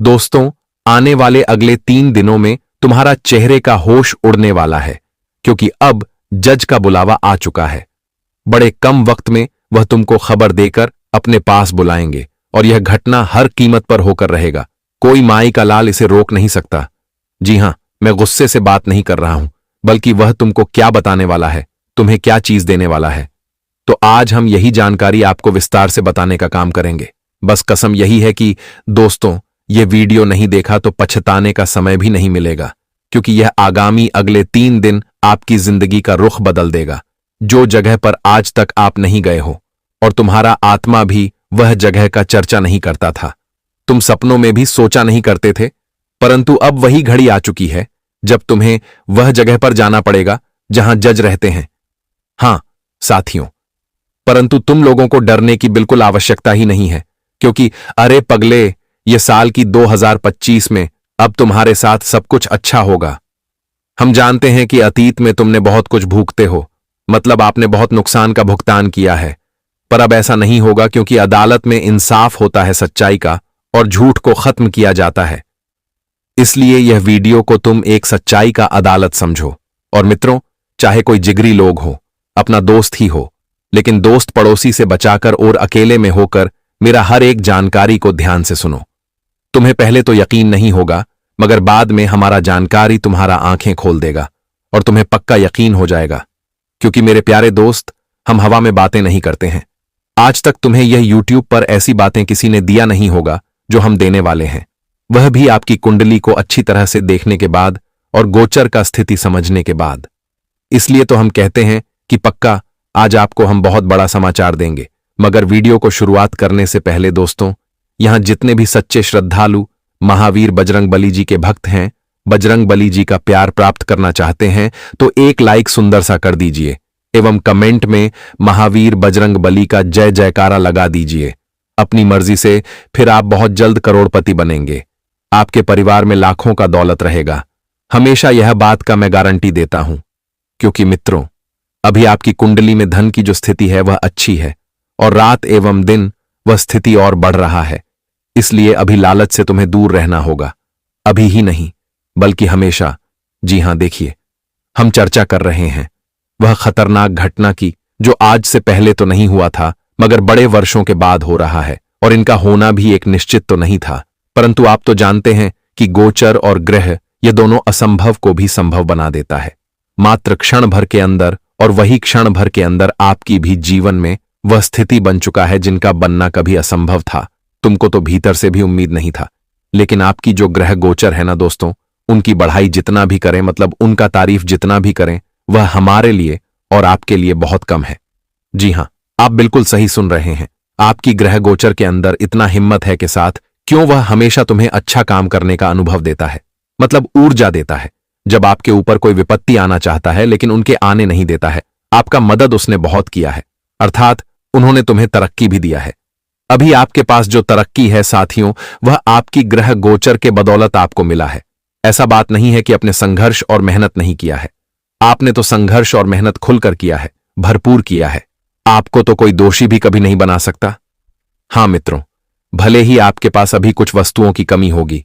दोस्तों, आने वाले अगले 3 दिनों में तुम्हारा चेहरे का होश उड़ने वाला है, क्योंकि अब जज का बुलावा आ चुका है। बड़े कम वक्त में वह तुमको खबर देकर अपने पास बुलाएंगे और यह घटना हर कीमत पर होकर रहेगा। कोई माई का लाल इसे रोक नहीं सकता। जी हां, मैं गुस्से से बात नहीं कर रहा हूं, बल्कि वह तुमको क्या बताने वाला है, तुम्हें क्या चीज देने वाला है। तो आज हम यही जानकारी आपको विस्तार से बताने का काम करेंगे। बस कसम यही है कि दोस्तों, ये वीडियो नहीं देखा तो पछताने का समय भी नहीं मिलेगा, क्योंकि यह आगामी अगले 3 दिन आपकी जिंदगी का रुख बदल देगा। जो जगह पर आज तक आप नहीं गए हो और तुम्हारा आत्मा भी वह जगह का चर्चा नहीं करता था, तुम सपनों में भी सोचा नहीं करते थे, परंतु अब वही घड़ी आ चुकी है जब तुम्हें वह जगह पर जाना पड़ेगा जहां जज रहते हैं। हां साथियों, परंतु तुम लोगों को डरने की बिल्कुल आवश्यकता ही नहीं है, क्योंकि अरे पगले, ये साल की 2025 में अब तुम्हारे साथ सब कुछ अच्छा होगा। हम जानते हैं कि अतीत में तुमने बहुत कुछ भुगते हो, मतलब आपने बहुत नुकसान का भुगतान किया है, पर अब ऐसा नहीं होगा, क्योंकि अदालत में इंसाफ होता है सच्चाई का और झूठ को खत्म किया जाता है। इसलिए यह वीडियो को तुम एक सच्चाई का अदालत समझो। और मित्रों, चाहे कोई जिगरी लोग हो, अपना दोस्त ही हो, लेकिन दोस्त पड़ोसी से बचाकर और अकेले में होकर मेरा हर एक जानकारी को ध्यान से सुनो। तुम्हें पहले तो यकीन नहीं होगा, मगर बाद में हमारा जानकारी तुम्हारा आंखें खोल देगा और तुम्हें पक्का यकीन हो जाएगा, क्योंकि मेरे प्यारे दोस्त, हम हवा में बातें नहीं करते हैं। आज तक तुम्हें यह यूट्यूब पर ऐसी बातें किसी ने दिया नहीं होगा जो हम देने वाले हैं, वह भी आपकी कुंडली को अच्छी तरह से देखने के बाद और गोचर का स्थिति समझने के बाद। इसलिए तो हम कहते हैं कि पक्का आज आपको हम बहुत बड़ा समाचार देंगे। मगर वीडियो को शुरुआत करने से पहले दोस्तों, यहां जितने भी सच्चे श्रद्धालु महावीर बजरंग बली जी के भक्त हैं, बजरंग बली जी का प्यार प्राप्त करना चाहते हैं, तो एक लाइक सुंदर सा कर दीजिए एवं कमेंट में महावीर बजरंग बली का जय जयकारा लगा दीजिए। अपनी मर्जी से फिर आप बहुत जल्द करोड़पति बनेंगे। आपके परिवार में लाखों का दौलत रहेगा। हमेशा यह बात का मैं गारंटी देता हूं, क्योंकि मित्रों, अभी आपकी कुंडली में धन की जो स्थिति है वह अच्छी है और रात एवं दिन वह स्थिति और बढ़ रहा है। इसलिए अभी लालच से तुम्हें दूर रहना होगा, अभी ही नहीं बल्कि हमेशा। जी हां, देखिए, हम चर्चा कर रहे हैं वह खतरनाक घटना की जो आज से पहले तो नहीं हुआ था, मगर बड़े वर्षों के बाद हो रहा है, और इनका होना भी एक निश्चित तो नहीं था। परंतु आप तो जानते हैं कि गोचर और ग्रह ये दोनों असंभव को भी संभव बना देता है। मात्र क्षण भर के अंदर, और वही क्षण भर के अंदर आपकी भी जीवन में वह स्थिति बन चुका है जिनका बनना कभी असंभव था। तुमको तो भीतर से भी उम्मीद नहीं था, लेकिन आपकी जो ग्रह गोचर है ना दोस्तों, उनकी बढ़ाई जितना भी करें, मतलब उनका तारीफ जितना भी करें, वह हमारे लिए और आपके लिए बहुत कम है। जी हां, आप बिल्कुल सही सुन रहे हैं। आपकी ग्रह गोचर के अंदर इतना हिम्मत है के साथ क्यों वह हमेशा तुम्हें अच्छा काम करने का अनुभव देता है, मतलब ऊर्जा देता है। जब आपके ऊपर कोई विपत्ति आना चाहता है लेकिन उनके आने नहीं देता है, आपका मदद उसने बहुत किया है, अर्थात उन्होंने तुम्हें तरक्की भी दिया है। अभी आपके पास जो तरक्की है साथियों, वह आपकी ग्रह गोचर के बदौलत आपको मिला है। ऐसा बात नहीं है कि अपने संघर्ष और मेहनत नहीं किया है। आपने तो संघर्ष और मेहनत खुलकर किया है, भरपूर किया है। आपको तो कोई दोषी भी कभी नहीं बना सकता। हां मित्रों, भले ही आपके पास अभी कुछ वस्तुओं की कमी होगी,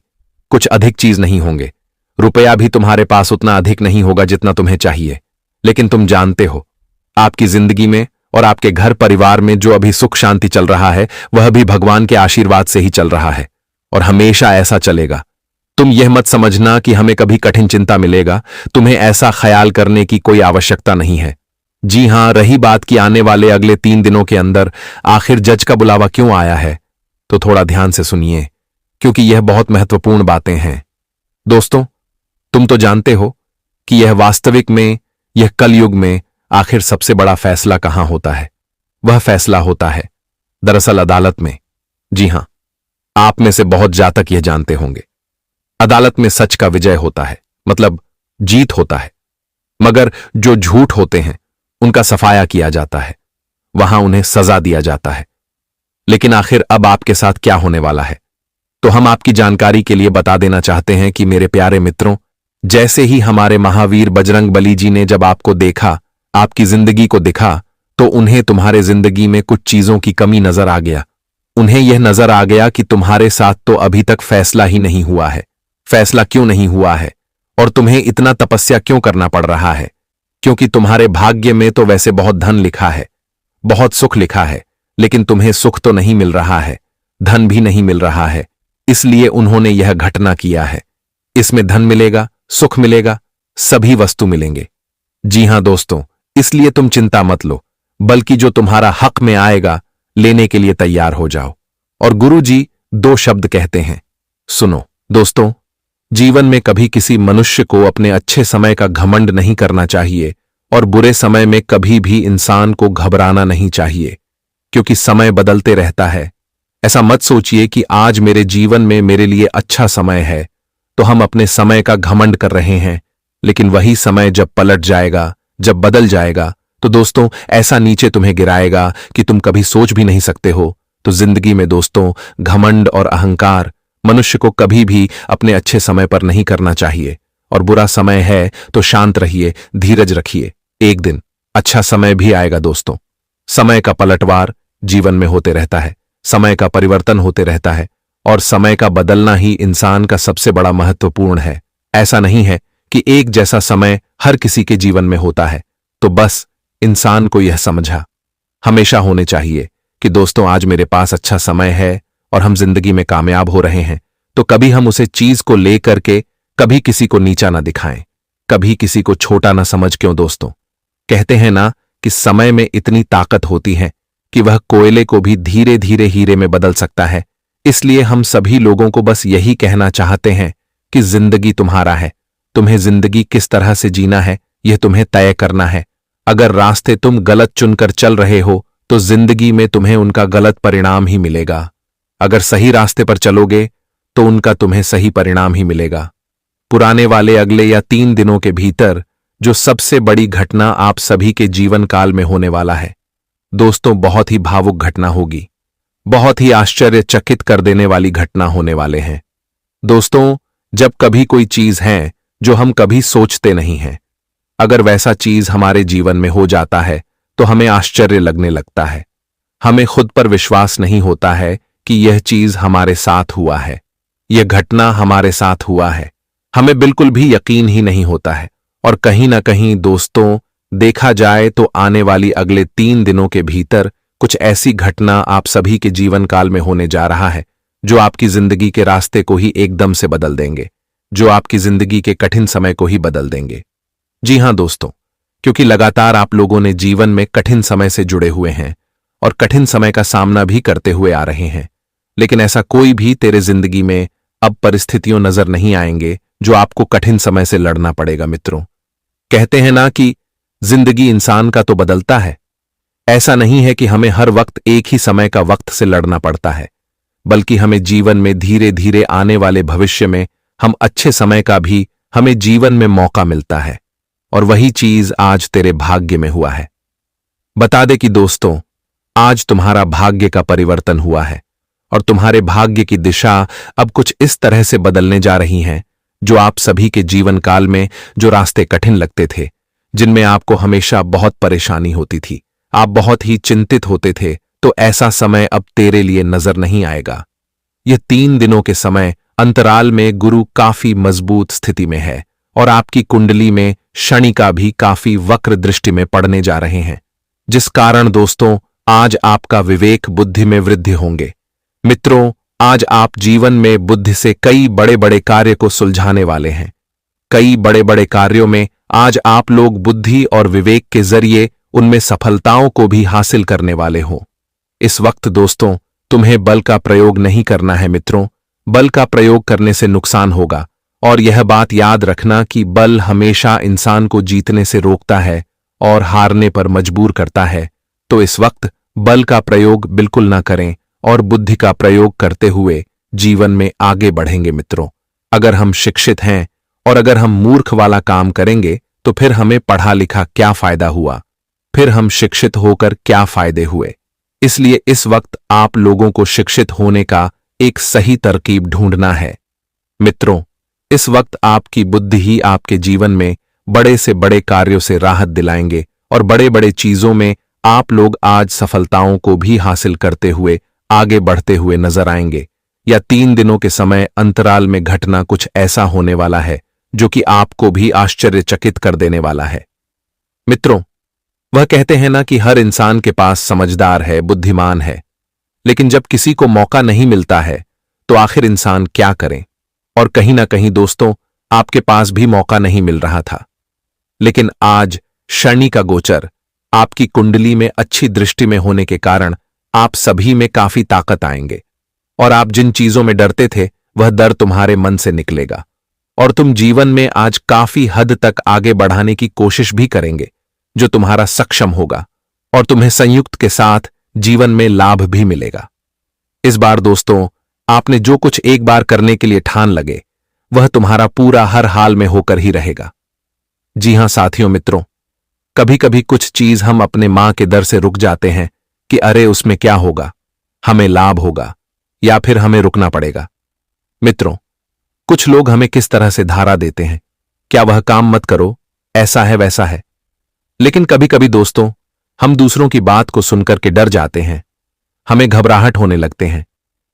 कुछ अधिक चीज नहीं होंगे, रुपया भी तुम्हारे पास उतना अधिक नहीं होगा जितना तुम्हें चाहिए, लेकिन तुम जानते हो, आपकी जिंदगी में और आपके घर परिवार में जो अभी सुख शांति चल रहा है, वह भी भगवान के आशीर्वाद से ही चल रहा है और हमेशा ऐसा चलेगा। तुम यह मत समझना कि हमें कभी कठिन चिंता मिलेगा, तुम्हें ऐसा ख्याल करने की कोई आवश्यकता नहीं है। जी हां, रही बात कि आने वाले अगले 3 दिनों के अंदर आखिर जज का बुलावा क्यों आया है, तो थोड़ा ध्यान से सुनिए, क्योंकि यह बहुत महत्वपूर्ण बातें हैं। दोस्तों, तुम तो जानते हो कि यह वास्तविक में, यह कलयुग में आखिर सबसे बड़ा फैसला कहां होता है। वह फैसला होता है दरअसल अदालत में। जी हां, आप में से बहुत जातक यह जानते होंगे, अदालत में सच का विजय होता है, मतलब जीत होता है, मगर जो झूठ होते हैं उनका सफाया किया जाता है, वहां उन्हें सजा दिया जाता है। लेकिन आखिर अब आपके साथ क्या होने वाला है, तो हम आपकी जानकारी के लिए बता देना चाहते हैं कि मेरे प्यारे मित्रों, जैसे ही हमारे महावीर बजरंग बली जी ने जब आपको देखा, आपकी जिंदगी को दिखा, तो उन्हें तुम्हारे जिंदगी में कुछ चीजों की कमी नजर आ गया। उन्हें यह नजर आ गया कि तुम्हारे साथ तो अभी तक फैसला ही नहीं हुआ है। फैसला क्यों नहीं हुआ है और तुम्हें इतना तपस्या क्यों करना पड़ रहा है? क्योंकि तुम्हारे भाग्य में तो वैसे बहुत धन लिखा है, बहुत सुख लिखा है, लेकिन तुम्हें सुख तो नहीं मिल रहा है, धन भी नहीं मिल रहा है। इसलिए उन्होंने यह घटना किया है। इसमें धन मिलेगा, सुख मिलेगा, सभी वस्तु मिलेंगे। जी हां दोस्तों, इसलिए तुम चिंता मत लो, बल्कि जो तुम्हारा हक में आएगा लेने के लिए तैयार हो जाओ। और गुरुजी 2 शब्द कहते हैं, सुनो दोस्तों, जीवन में कभी किसी मनुष्य को अपने अच्छे समय का घमंड नहीं करना चाहिए और बुरे समय में कभी भी इंसान को घबराना नहीं चाहिए, क्योंकि समय बदलते रहता है। ऐसा मत सोचिए कि आज मेरे जीवन में मेरे लिए अच्छा समय है तो हम अपने समय का घमंड कर रहे हैं, लेकिन वही समय जब पलट जाएगा, जब बदल जाएगा, तो दोस्तों ऐसा नीचे तुम्हें गिराएगा कि तुम कभी सोच भी नहीं सकते हो। तो जिंदगी में दोस्तों घमंड और अहंकार मनुष्य को कभी भी अपने अच्छे समय पर नहीं करना चाहिए। और बुरा समय है तो शांत रहिए, धीरज रखिए, एक दिन अच्छा समय भी आएगा दोस्तों। समय का पलटवार जीवन में होते रहता है, समय का परिवर्तन होते रहता है और समय का बदलना ही इंसान का सबसे बड़ा महत्वपूर्ण है। ऐसा नहीं है कि एक जैसा समय हर किसी के जीवन में होता है। तो बस इंसान को यह समझा हमेशा होने चाहिए कि दोस्तों आज मेरे पास अच्छा समय है और हम जिंदगी में कामयाब हो रहे हैं, तो कभी हम उसे चीज को लेकर के कभी किसी को नीचा ना दिखाएं, कभी किसी को छोटा ना समझ। क्यों दोस्तों, कहते हैं ना कि समय में इतनी ताकत होती है कि वह कोयले को भी धीरे धीरे हीरे में बदल सकता है। इसलिए हम सभी लोगों को बस यही कहना चाहते हैं कि जिंदगी तुम्हारा है, तुम्हें जिंदगी किस तरह से जीना है यह तुम्हें तय करना है। अगर रास्ते तुम गलत चुनकर चल रहे हो तो जिंदगी में तुम्हें उनका गलत परिणाम ही मिलेगा। अगर सही रास्ते पर चलोगे तो उनका तुम्हें सही परिणाम ही मिलेगा। पुराने वाले अगले या 3 दिनों के भीतर जो सबसे बड़ी घटना आप सभी के जीवन काल में होने वाला है दोस्तों, बहुत ही भावुक घटना होगी, बहुत ही आश्चर्यचकित कर देने वाली घटना होने वाले हैं। दोस्तों, जब कभी कोई चीज है जो हम कभी सोचते नहीं हैं, अगर वैसा चीज हमारे जीवन में हो जाता है तो हमें आश्चर्य लगने लगता है। हमें खुद पर विश्वास नहीं होता है कि यह चीज हमारे साथ हुआ है, यह घटना हमारे साथ हुआ है। हमें बिल्कुल भी यकीन ही नहीं होता है। और कहीं ना कहीं दोस्तों देखा जाए तो आने वाली अगले 3 दिनों के भीतर कुछ ऐसी घटना आप सभी के जीवन काल में होने जा रहा है जो आपकी जिंदगी के रास्ते को ही एकदम से बदल देंगे, जो आपकी जिंदगी के कठिन समय को ही बदल देंगे। जी हां दोस्तों, क्योंकि लगातार आप लोगों ने जीवन में कठिन समय से जुड़े हुए हैं और कठिन समय का सामना भी करते हुए आ रहे हैं, लेकिन ऐसा कोई भी तेरे जिंदगी में अब परिस्थितियों नजर नहीं आएंगे जो आपको कठिन समय से लड़ना पड़ेगा। मित्रों, कहते हैं ना कि जिंदगी इंसान का तो बदलता है। ऐसा नहीं है कि हमें हर वक्त एक ही समय का वक्त से लड़ना पड़ता है, बल्कि हमें जीवन में धीरे धीरे आने वाले भविष्य में हम अच्छे समय का भी हमें जीवन में मौका मिलता है। और वही चीज आज तेरे भाग्य में हुआ है। बता दे कि दोस्तों आज तुम्हारा भाग्य का परिवर्तन हुआ है और तुम्हारे भाग्य की दिशा अब कुछ इस तरह से बदलने जा रही है जो आप सभी के जीवन काल में जो रास्ते कठिन लगते थे, जिनमें आपको हमेशा बहुत परेशानी होती थी, आप बहुत ही चिंतित होते थे, तो ऐसा समय अब तेरे लिए नजर नहीं आएगा। यह 3 दिनों के समय अंतराल में गुरु काफी मजबूत स्थिति में है और आपकी कुंडली में शनि का भी काफी वक्र दृष्टि में पड़ने जा रहे हैं, जिस कारण दोस्तों आज आपका विवेक बुद्धि में वृद्धि होंगे। मित्रों, आज आप जीवन में बुद्धि से कई बड़े बड़े कार्य को सुलझाने वाले हैं। कई बड़े बड़े कार्यों में आज आप लोग बुद्धि और विवेक के जरिए उनमें सफलताओं को भी हासिल करने वाले हो। इस वक्त दोस्तों तुम्हें बल का प्रयोग नहीं करना है मित्रों, बल का प्रयोग करने से नुकसान होगा। और यह बात याद रखना कि बल हमेशा इंसान को जीतने से रोकता है और हारने पर मजबूर करता है। तो इस वक्त बल का प्रयोग बिल्कुल ना करें और बुद्धि का प्रयोग करते हुए जीवन में आगे बढ़ेंगे। मित्रों, अगर हम शिक्षित हैं और अगर हम मूर्ख वाला काम करेंगे तो फिर हमें पढ़ा लिखा क्या फायदा हुआ, फिर हम शिक्षित होकर क्या फायदे हुए। इसलिए इस वक्त आप लोगों को शिक्षित होने का एक सही तरकीब ढूंढना है। मित्रों, इस वक्त आपकी बुद्धि ही आपके जीवन में बड़े से बड़े कार्यों से राहत दिलाएंगे और बड़े बड़े चीजों में आप लोग आज सफलताओं को भी हासिल करते हुए आगे बढ़ते हुए नजर आएंगे, या 3 दिनों के समय अंतराल में घटना कुछ ऐसा होने वाला है जो कि आपको भी आश्चर्यचकित कर देने वाला है। मित्रों, वह कहते हैं ना कि हर इंसान के पास समझदार है, बुद्धिमान है, लेकिन जब किसी को मौका नहीं मिलता है तो आखिर इंसान क्या करे। और कहीं ना कहीं दोस्तों, आपके पास भी मौका नहीं मिल रहा था, लेकिन आज शनि का गोचर आपकी कुंडली में अच्छी दृष्टि में होने के कारण आप सभी में काफी ताकत आएंगे, और आप जिन चीजों में डरते थे वह डर तुम्हारे मन से निकलेगा, और तुम जीवन में आज काफी हद तक आगे बढ़ाने की कोशिश भी करेंगे, जो तुम्हारा सक्षम होगा, और तुम्हें संयुक्त के साथ जीवन में लाभ भी मिलेगा। इस बार दोस्तों, आपने जो कुछ एक बार करने के लिए ठान लगे वह तुम्हारा पूरा हर हाल में होकर ही रहेगा। जी हां साथियों, मित्रों, कभी कभी कुछ चीज हम अपने मां के दर से रुक जाते हैं कि अरे उसमें क्या होगा, हमें लाभ होगा, या फिर हमें रुकना पड़ेगा। मित्रों, कुछ लोग हमें किस तरह से धारा देते हैं, क्या वह काम मत करो, ऐसा है वैसा है। लेकिन कभी कभी दोस्तों, हम दूसरों की बात को सुनकर के डर जाते हैं, हमें घबराहट होने लगते हैं।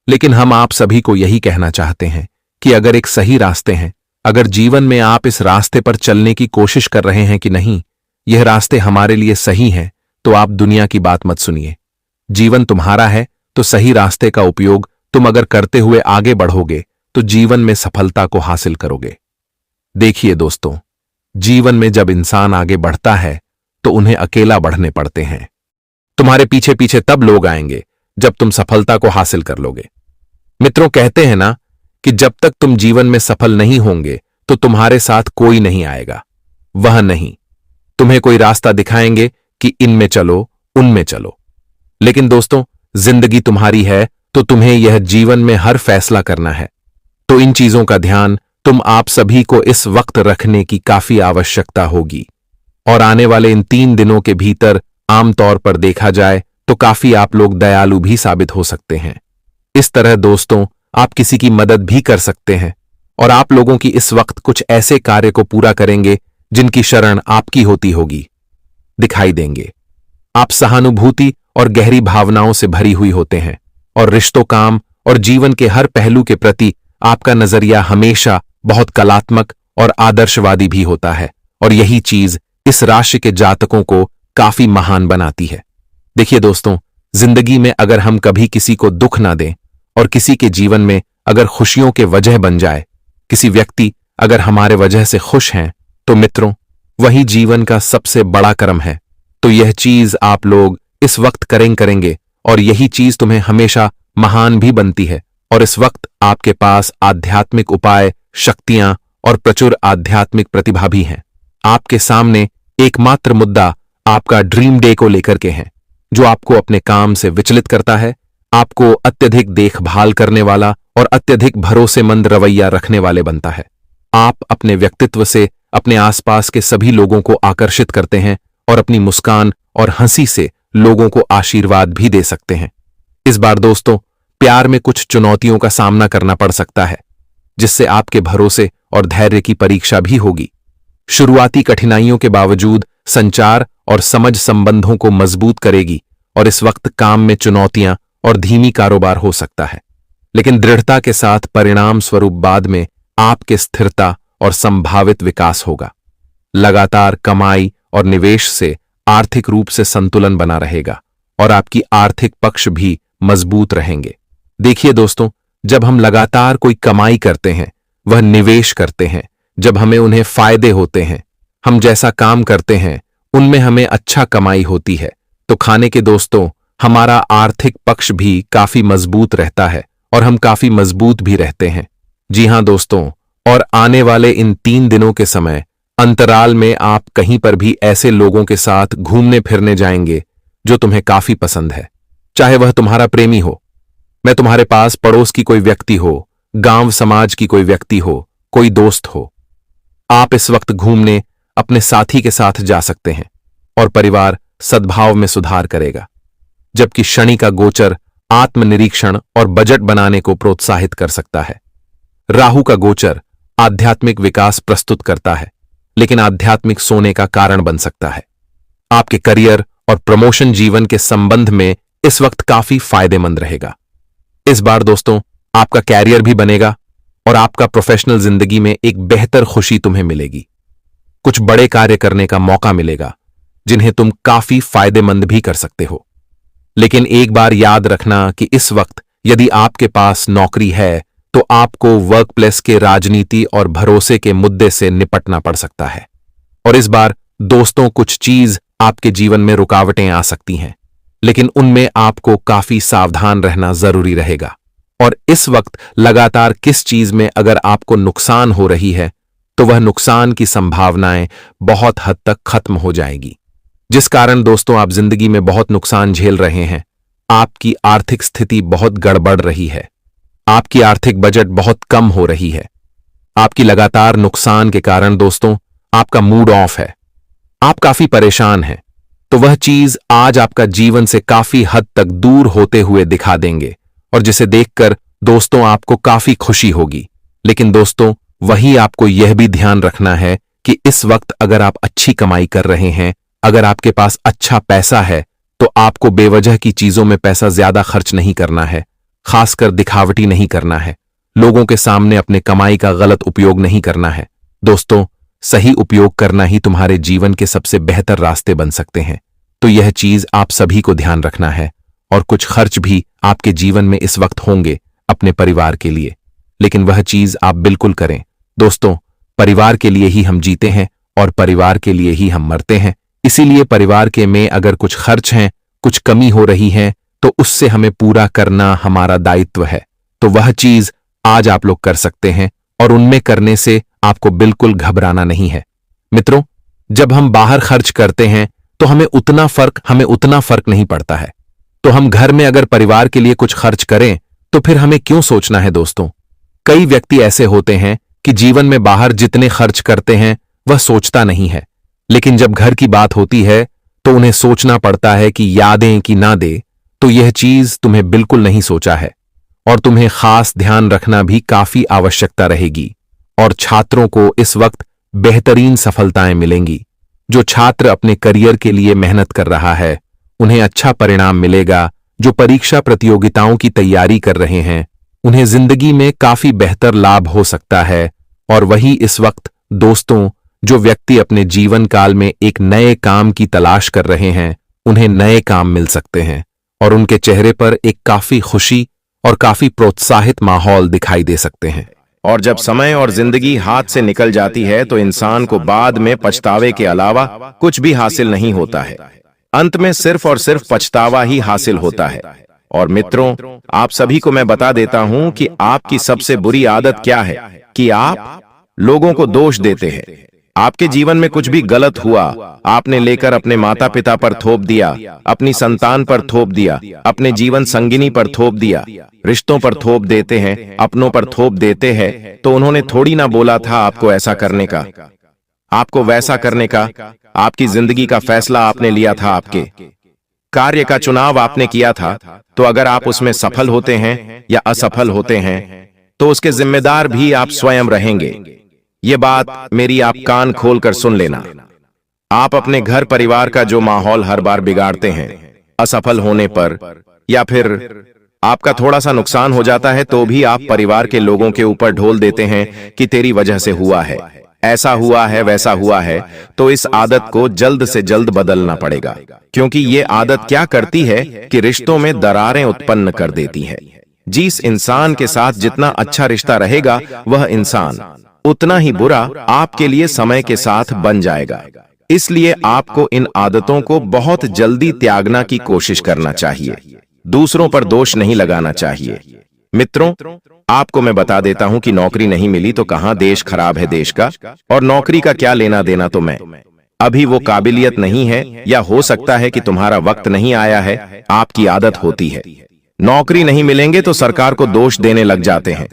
लेकिन हम आप सभी को यही कहना चाहते हैं कि अगर एक सही रास्ते हैं, अगर जीवन में आप इस रास्ते पर चलने की कोशिश कर रहे हैं कि नहीं, यह रास्ते हमारे लिए सही हैं, तो आप दुनिया की बात मत सुनिए। जीवन तुम्हारा है, तो सही रास्ते का उपयोग तुम अगर करते हुए आगे बढ़ोगे तो जीवन में सफलता को हासिल करोगे। देखिए दोस्तों, जीवन में जब इंसान आगे बढ़ता है तो उन्हें अकेला बढ़ने पड़ते हैं। तुम्हारे पीछे पीछे तब लोग आएंगे जब तुम सफलता को हासिल कर लोगे। मित्रों, कहते हैं ना कि जब तक तुम जीवन में सफल नहीं होंगे तो तुम्हारे साथ कोई नहीं आएगा। वह नहीं, तुम्हें कोई रास्ता दिखाएंगे कि इनमें चलो, उनमें चलो। लेकिन दोस्तों, जिंदगी तुम्हारी है, तो तुम्हें यह जीवन में हर फैसला करना है। तो इन चीजों का ध्यान तुम आप सभी को इस वक्त रखने की काफी आवश्यकता होगी। और आने वाले इन 3 दिनों के भीतर आमतौर पर देखा जाए तो काफी आप लोग दयालु भी साबित हो सकते हैं। इस तरह दोस्तों, आप किसी की मदद भी कर सकते हैं, और आप लोगों की इस वक्त कुछ ऐसे कार्य को पूरा करेंगे जिनकी शरण आपकी होती होगी, दिखाई देंगे। आप सहानुभूति और गहरी भावनाओं से भरी हुई होते हैं, और रिश्तों, काम और जीवन के हर पहलू के प्रति आपका नजरिया हमेशा बहुत कलात्मक और आदर्शवादी भी होता है, और यही चीज इस राशि के जातकों को काफी महान बनाती है। देखिए दोस्तों, जिंदगी में अगर हम कभी किसी को दुख ना दें और किसी के जीवन में अगर खुशियों के वजह बन जाए, किसी व्यक्ति अगर हमारे वजह से खुश हैं, तो मित्रों, वही जीवन का सबसे बड़ा कर्म है। तो यह चीज आप लोग इस वक्त करेंगे, और यही चीज तुम्हें हमेशा महान भी बनती है। और इस वक्त आपके पास आध्यात्मिक उपाय, शक्तियां और प्रचुर आध्यात्मिक प्रतिभा भी हैं। आपके सामने एकमात्र मुद्दा आपका ड्रीम डे को लेकर के है, जो आपको अपने काम से विचलित करता है, आपको अत्यधिक देखभाल करने वाला और अत्यधिक भरोसेमंद रवैया रखने वाले बनता है। आप अपने व्यक्तित्व से अपने आसपास के सभी लोगों को आकर्षित करते हैं, और अपनी मुस्कान और हंसी से लोगों को आशीर्वाद भी दे सकते हैं। इस बार दोस्तों, प्यार में कुछ चुनौतियों का सामना करना पड़ सकता है, जिससे आपके भरोसे और धैर्य की परीक्षा भी होगी। शुरुआती कठिनाइयों के बावजूद संचार और समझ संबंधों को मजबूत करेगी, और इस वक्त काम में चुनौतियां और धीमी कारोबार हो सकता है, लेकिन दृढ़ता के साथ परिणाम स्वरूप बाद में आपके स्थिरता और संभावित विकास होगा। लगातार कमाई और निवेश से आर्थिक रूप से संतुलन बना रहेगा, और आपकी आर्थिक पक्ष भी मजबूत रहेंगे। देखिए दोस्तों, जब हम लगातार कोई कमाई करते हैं, वह निवेश करते हैं, जब हमें उन्हें फायदे होते हैं, हम जैसा काम करते हैं उनमें हमें अच्छा कमाई होती है, तो खाने के दोस्तों, हमारा आर्थिक पक्ष भी काफी मजबूत रहता है, और हम काफी मजबूत भी रहते हैं। जी हां दोस्तों, और आने वाले इन 3 दिनों के समय अंतराल में आप कहीं पर भी ऐसे लोगों के साथ घूमने फिरने जाएंगे जो तुम्हें काफी पसंद है, चाहे वह तुम्हारा प्रेमी हो, मैं तुम्हारे पास पड़ोस की कोई व्यक्ति हो, गांव समाज की कोई व्यक्ति हो, कोई दोस्त हो। आप इस वक्त घूमने अपने साथी के साथ जा सकते हैं, और परिवार सद्भाव में सुधार करेगा। जबकि शनि का गोचर आत्मनिरीक्षण और बजट बनाने को प्रोत्साहित कर सकता है। राहु का गोचर आध्यात्मिक विकास प्रस्तुत करता है, लेकिन आध्यात्मिक सोने का कारण बन सकता है। आपके करियर और प्रमोशन जीवन के संबंध में इस वक्त काफी फायदेमंद रहेगा। इस बार दोस्तों आपका कैरियर भी बनेगा और आपका प्रोफेशनल जिंदगी में एक बेहतर खुशी तुम्हें मिलेगी। कुछ बड़े कार्य करने का मौका मिलेगा जिन्हें तुम काफी फायदेमंद भी कर सकते हो। लेकिन एक बार याद रखना कि इस वक्त यदि आपके पास नौकरी है तो आपको वर्क प्लेस के राजनीति और भरोसे के मुद्दे से निपटना पड़ सकता है। और इस बार दोस्तों कुछ चीज आपके जीवन में रुकावटें आ सकती हैं, लेकिन उनमें आपको काफी सावधान रहना जरूरी रहेगा। और इस वक्त लगातार किस चीज में अगर आपको नुकसान हो रही है तो वह नुकसान की संभावनाएं बहुत हद तक खत्म हो जाएगी, जिस कारण दोस्तों आप जिंदगी में बहुत नुकसान झेल रहे हैं। आपकी आर्थिक स्थिति बहुत गड़बड़ रही है, आपकी आर्थिक बजट बहुत कम हो रही है। आपकी लगातार नुकसान के कारण दोस्तों आपका मूड ऑफ है, आप काफी परेशान हैं। तो वह चीज आज आपका जीवन से काफी हद तक दूर होते हुए दिखा देंगे और जिसे देखकर दोस्तों आपको काफी खुशी होगी। लेकिन दोस्तों वही आपको यह भी ध्यान रखना है कि इस वक्त अगर आप अच्छी कमाई कर रहे हैं, अगर आपके पास अच्छा पैसा है, तो आपको बेवजह की चीजों में पैसा ज्यादा खर्च नहीं करना है, खासकर दिखावटी नहीं करना है। लोगों के सामने अपने कमाई का गलत उपयोग नहीं करना है। दोस्तों सही उपयोग करना ही तुम्हारे जीवन के सबसे बेहतर रास्ते बन सकते हैं। तो यह चीज आप सभी को ध्यान रखना है। और कुछ खर्च भी आपके जीवन में इस वक्त होंगे अपने परिवार के लिए, लेकिन वह चीज आप बिल्कुल करें। दोस्तों परिवार के लिए ही हम जीते हैं और परिवार के लिए ही हम मरते हैं। इसीलिए परिवार के में अगर कुछ खर्च हैं, कुछ कमी हो रही है, तो उससे हमें पूरा करना हमारा दायित्व है। तो वह चीज आज आप लोग कर सकते हैं और उनमें करने से आपको बिल्कुल घबराना नहीं है। मित्रों जब हम बाहर खर्च करते हैं तो हमें उतना फर्क नहीं पड़ता है। तो हम घर में अगर परिवार के लिए कुछ खर्च करें तो फिर हमें क्यों सोचना है। दोस्तों कई व्यक्ति ऐसे होते हैं कि जीवन में बाहर जितने खर्च करते हैं वह सोचता नहीं है, लेकिन जब घर की बात होती है तो उन्हें सोचना पड़ता है कि यादें कि ना दे। तो यह चीज तुम्हें बिल्कुल नहीं सोचा है और तुम्हें खास ध्यान रखना भी काफी आवश्यकता रहेगी। और छात्रों को इस वक्त बेहतरीन सफलताएं मिलेंगी। जो छात्र अपने करियर के लिए मेहनत कर रहा है उन्हें अच्छा परिणाम मिलेगा। जो परीक्षा प्रतियोगिताओं की तैयारी कर रहे हैं उन्हें जिंदगी में काफी बेहतर लाभ हो सकता है। और वही इस वक्त दोस्तों जो व्यक्ति अपने जीवन काल में एक नए काम की तलाश कर रहे हैं उन्हें नए काम मिल सकते हैं और उनके चेहरे पर एक काफी खुशी और काफी प्रोत्साहित माहौल दिखाई दे सकते हैं। और जब समय और जिंदगी हाथ से निकल जाती है तो इंसान को बाद में पछतावे के अलावा कुछ भी हासिल नहीं होता है। अंत में सिर्फ और सिर्फ पछतावा ही हासिल होता है। और मित्रों आप सभी को मैं बता देता हूं कि आपकी सबसे बुरी आदत क्या है कि आप लोगों को दोष देते हैं। आपके जीवन में कुछ भी गलत हुआ आपने लेकर अपने माता पिता पर थोप दिया, अपनी संतान पर थोप दिया, अपने जीवन संगिनी पर थोप दिया, रिश्तों पर थोप देते हैं, अपनों पर थोप देते हैं। तो उन्होंने थोड़ी ना बोला था आपको ऐसा करने का, आपको वैसा करने का। आपकी जिंदगी का फैसला आपने लिया था, आपके कार्य का चुनाव आपने किया था। तो अगर आप उसमें सफल होते हैं या असफल होते हैं तो उसके जिम्मेदार भी आप स्वयं रहेंगे। ये बात मेरी आप कान खोलकर सुन लेना। आप अपने घर परिवार का जो माहौल हर बार बिगाड़ते हैं, असफल होने पर या फिर आपका थोड़ा सा नुकसान हो जाता है तो भी आप परिवार के लोगों के ऊपर ढोल देते हैं कि तेरी वजह से हुआ है, ऐसा हुआ है, वैसा हुआ है। तो इस आदत को जल्द से जल्द बदलना पड़ेगा, क्योंकि ये आदत क्या करती है कि रिश्तों में दरारें उत्पन्न कर देती है। जिस इंसान के साथ जितना अच्छा रिश्ता रहेगा वह इंसान उतना ही बुरा आपके लिए समय के साथ बन जाएगा। इसलिए आपको इन आदतों को बहुत जल्दी त्यागना की कोशिश करना चाहिए। दूसरों पर दोष नहीं लगाना चाहिए। मित्रों आपको मैं बता देता हूं कि नौकरी नहीं मिली तो कहां देश खराब है देश का, और नौकरी का क्या लेना देना। तो मैं अभी वो काबिलियत नहीं है, या हो सकता है कि तुम्हारा वक्त नहीं आया है, आपकी आदत होती है। नौकरी नहीं मिलेंगे तो सरकार को दोष देने लग जाते हैं।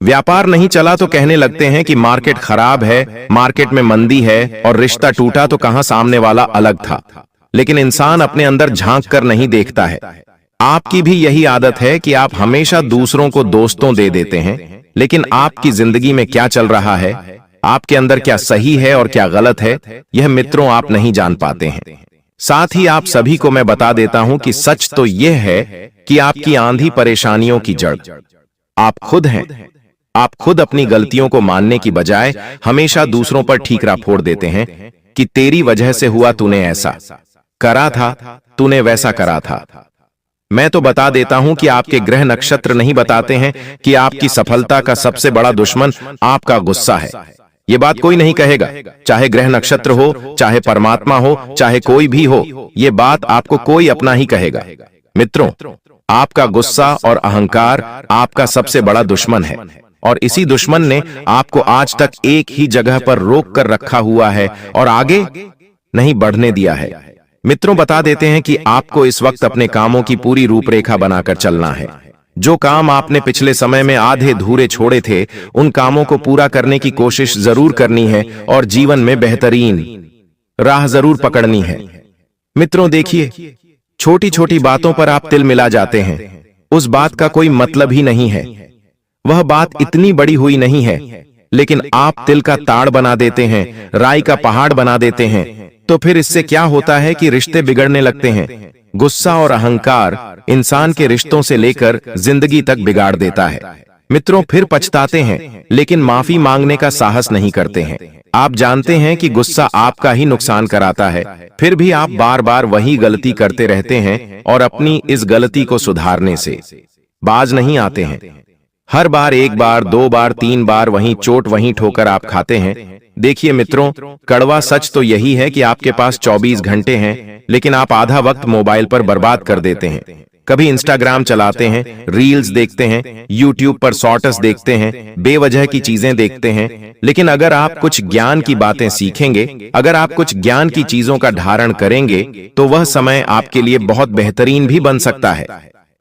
व्यापार नहीं चला तो कहने लगते हैं कि मार्केट खराब है, मार्केट में मंदी है, और रिश्ता टूटा तो कहां सामने वाला अलग था। लेकिन इंसान अपने अंदर झांक कर नहीं देखता है। आपकी भी यही आदत है कि आप हमेशा दूसरों को दोस्तों दे देते हैं, लेकिन आपकी जिंदगी में क्या चल रहा है, आपके अंदर क्या सही है और क्या गलत है, यह मित्रों आप नहीं जान पाते हैं। साथ ही आप सभी को मैं बता देता हूं कि सच तो यह है कि आपकी आंधी परेशानियों की जड़ आप खुद हैं। आप खुद अपनी गलतियों को मानने की बजाय हमेशा दूसरों पर ठीकरा फोड़ देते हैं कि तेरी वजह से हुआ, तूने ऐसा करा था, तूने वैसा करा था। मैं तो बता देता हूं कि आपके ग्रह नक्षत्र नहीं बताते हैं कि आपकी सफलता का सबसे बड़ा दुश्मन आपका गुस्सा है। यह बात कोई नहीं कहेगा, चाहे ग्रह नक्षत्र हो, चाहे परमात्मा हो, चाहे कोई भी हो, यह बात आपको कोई अपना ही कहेगा। मित्रों, आपका गुस्सा और अहंकार आपका सबसे बड़ा दुश्मन है और इसी दुश्मन ने आपको आज तक एक ही जगह पर रोक कर रखा हुआ है और आगे नहीं बढ़ने दिया है। मित्रों, बता देते हैं कि आपको इस वक्त अपने कामों की पूरी रूपरेखा बनाकर चलना है। जो काम आपने पिछले समय में आधे धूरे छोड़े थे, उन कामों को पूरा करने की कोशिश जरूर करनी है और जीवन में बेहतरीन राह जरूर पकड़नी है। मित्रों देखिए, छोटी छोटी बातों पर आप तिल मिला जाते हैं, उस बात का कोई मतलब ही नहीं है। वह बात इतनी बड़ी हुई नहीं है, लेकिन आप तिल का ताड़ बना देते हैं, राई का पहाड़ बना देते हैं। तो फिर इससे क्या होता है कि रिश्ते बिगड़ने लगते हैं। गुस्सा और अहंकार इंसान के रिश्तों से लेकर जिंदगी तक बिगाड़ देता है। मित्रों, फिर पछताते हैं लेकिन माफी मांगने का साहस नहीं करते हैं। आप जानते हैं कि गुस्सा आपका ही नुकसान कराता है, फिर भी आप बार बार वही गलती करते रहते हैं और अपनी इस गलती को सुधारने से बाज नहीं आते हैं। हर बार एक बार, दो बार, तीन बार वहीं चोट वहीं ठोकर आप खाते हैं। देखिए मित्रों, कड़वा सच तो यही है कि आपके पास 24 घंटे हैं, लेकिन आप आधा वक्त मोबाइल पर बर्बाद कर देते हैं। कभी इंस्टाग्राम चलाते हैं, रील्स देखते हैं, यूट्यूब पर शॉर्ट्स देखते हैं, बेवजह की चीजें देखते हैं। लेकिन अगर आप कुछ ज्ञान की बातें सीखेंगे, अगर आप कुछ ज्ञान की चीजों का धारण करेंगे, तो वह समय आपके लिए बहुत बेहतरीन भी बन सकता है।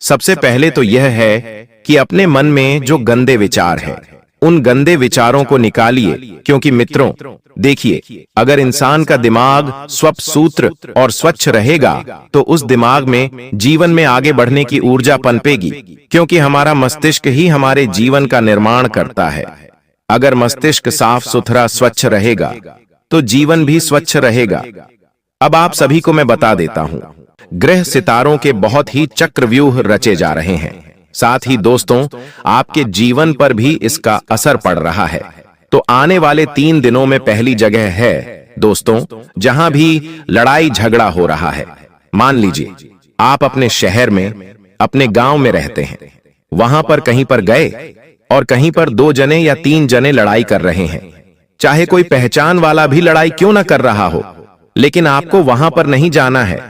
सबसे पहले तो यह है कि अपने मन में जो गंदे विचार हैं, उन गंदे विचारों को निकालिए, क्योंकि मित्रों देखिए, अगर इंसान का दिमाग स्वच्छ सूत्र और स्वच्छ रहेगा तो उस दिमाग में जीवन में आगे बढ़ने की ऊर्जा पनपेगी, क्योंकि हमारा मस्तिष्क ही हमारे जीवन का निर्माण करता है। अगर मस्तिष्क साफ सुथरा स्वच्छ रहेगा तो जीवन भी स्वच्छ रहेगा। अब आप सभी को मैं बता देता हूं, ग्रह सितारों के बहुत ही चक्रव्यूह रचे जा रहे हैं। साथ ही दोस्तों, आपके जीवन पर भी इसका असर पड़ रहा है। तो आने वाले 3 दिनों में पहली जगह है दोस्तों, जहां भी लड़ाई झगड़ा हो रहा है। मान लीजिए आप अपने शहर में, अपने गांव में रहते हैं, वहां पर कहीं पर गए और कहीं पर 2 जने या 3 जने लड़ाई कर रहे हैं। चाहे कोई पहचान वाला भी लड़ाई क्यों ना कर रहा हो, लेकिन आपको वहां पर नहीं जाना है।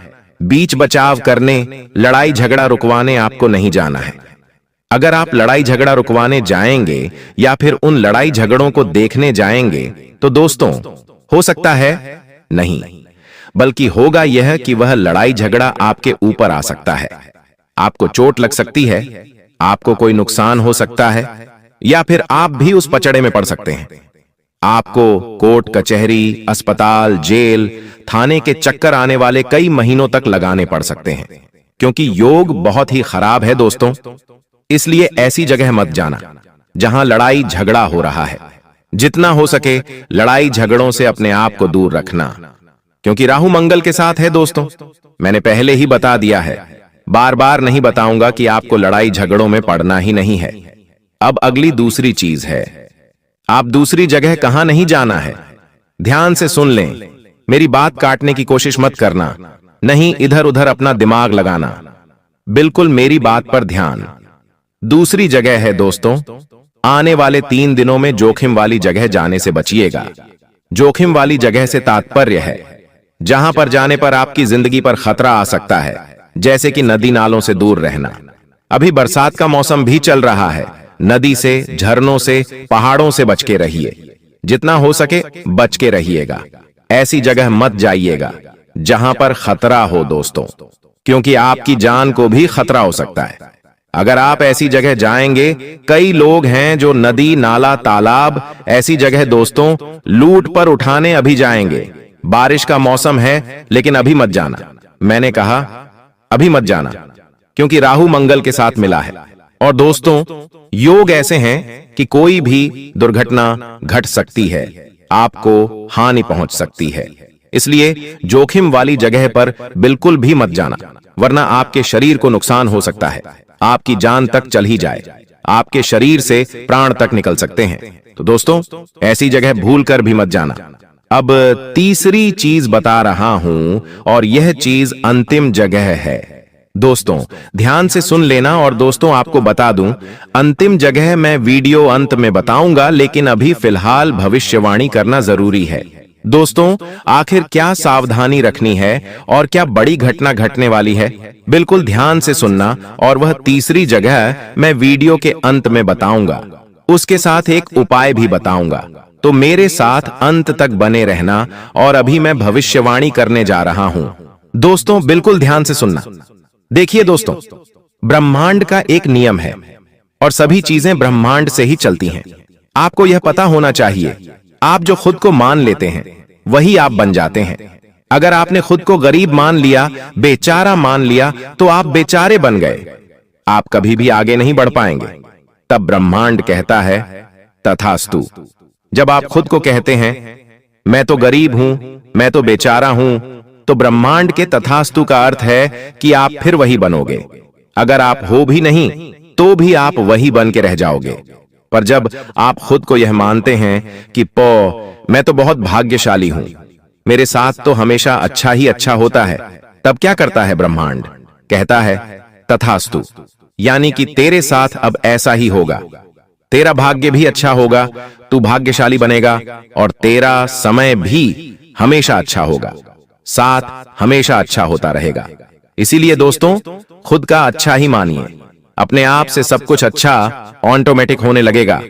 बीच बचाव करने, लड़ाई झगड़ा रुकवाने आपको नहीं जाना है। अगर आप लड़ाई झगड़ा रुकवाने जाएंगे या फिर उन लड़ाई झगड़ों को देखने जाएंगे, तो दोस्तों हो सकता है नहीं, बल्कि होगा यह कि वह लड़ाई झगड़ा आपके ऊपर आ सकता है। आपको चोट लग सकती है, आपको कोई नुकसान हो सकता है, या फिर आप भी उस पचड़े में पड़ सकते हैं। आपको कोर्ट कचहरी, अस्पताल, जेल, थाने के चक्कर आने वाले कई महीनों तक लगाने पड़ सकते हैं, क्योंकि योग बहुत ही खराब है दोस्तों। इसलिए ऐसी जगह मत जाना जहां लड़ाई झगड़ा हो रहा है। जितना हो सके लड़ाई झगड़ों से अपने आप को दूर रखना, क्योंकि राहु मंगल के साथ है दोस्तों। मैंने पहले ही बता दिया है, बार बार नहीं बताऊंगा कि आपको लड़ाई झगड़ों में पड़ना ही नहीं है। अब अगली दूसरी चीज है, आप दूसरी जगह कहां नहीं जाना है। ध्यान से सुन लें, मेरी बात काटने की कोशिश मत करना, नहीं इधर उधर अपना दिमाग लगाना, बिल्कुल मेरी बात पर ध्यान। दूसरी जगह है दोस्तों, आने वाले 3 दिनों में जोखिम वाली जगह जाने से बचिएगा। जोखिम वाली जगह से तात्पर्य है जहां पर जाने पर आपकी जिंदगी पर खतरा आ सकता है, जैसे कि नदी नालों से दूर रहना। अभी बरसात का मौसम भी चल रहा है, नदी से, झरनों से, पहाड़ों से बच के रहिए। जितना हो सके बच के रहिएगा। ऐसी जगह मत जाइएगा जहां पर खतरा हो दोस्तों, क्योंकि आपकी जान को भी खतरा हो सकता है। अगर आप ऐसी जगह जाएंगे, कई लोग हैं जो नदी, नाला, तालाब, ऐसी जगह दोस्तों लूट पर उठाने अभी जाएंगे। बारिश का मौसम है, लेकिन अभी मत जाना। मैंने कहा अभी मत जाना, क्योंकि राहु मंगल के साथ मिला है। और दोस्तों, योग ऐसे हैं कि कोई भी दुर्घटना घट सकती है, आपको हानि पहुंच सकती है। इसलिए जोखिम वाली जगह पर बिल्कुल भी मत जाना, वरना आपके शरीर को नुकसान हो सकता है, आपकी जान तक चल ही जाए, आपके शरीर से प्राण तक निकल सकते हैं। तो दोस्तों, ऐसी जगह भूल कर भी मत जाना। अब तीसरी चीज बता रहा हूं और यह चीज अंतिम जगह है। दोस्तों ध्यान से सुन लेना। और दोस्तों आपको बता दूं, अंतिम जगह मैं वीडियो अंत में बताऊंगा, लेकिन अभी फिलहाल भविष्यवाणी करना जरूरी है। दोस्तों आखिर क्या सावधानी रखनी है और क्या बड़ी घटना घटने वाली है, बिल्कुल ध्यान से सुनना। और वह तीसरी जगह मैं वीडियो के अंत में बताऊंगा, उसके साथ एक उपाय भी बताऊंगा। तो मेरे साथ अंत तक बने रहना। और अभी मैं भविष्यवाणी करने जा रहा हूं। दोस्तों बिल्कुल ध्यान से सुनना। देखिए दोस्तों, ब्रह्मांड का एक नियम है और सभी चीजें ब्रह्मांड से ही चलती हैं। आपको यह पता होना चाहिए, आप जो खुद को मान लेते हैं वही आप बन जाते हैं। अगर आपने खुद को गरीब मान लिया, बेचारा मान लिया, तो आप बेचारे बन गए, आप कभी भी आगे नहीं बढ़ पाएंगे। तब ब्रह्मांड कहता है तथास्तु। जब आप खुद को कहते हैं मैं तो गरीब हूं, मैं तो बेचारा हूं, तो ब्रह्मांड के तथास्तु का अर्थ है कि आप फिर वही बनोगे। अगर आप हो भी नहीं तो भी आप वही बन के रह जाओगे। पर जब आप खुद को यह मानते हैं कि मैं तो बहुत भाग्यशाली हूं, मेरे साथ तो हमेशा अच्छा ही अच्छा होता है, तब क्या करता है ब्रह्मांड? कहता है तथास्तु, यानी कि तेरे साथ अब ऐसा ही होगा, तेरा भाग्य भी अच्छा होगा, तू भाग्यशाली बनेगा और तेरा समय भी हमेशा अच्छा होगा, साथ हमेशा अच्छा होता रहेगा। इसीलिए दोस्तों खुद का अच्छा ही मानिए, अपने आप से सब कुछ अच्छा ऑटोमेटिक होने लगेगा।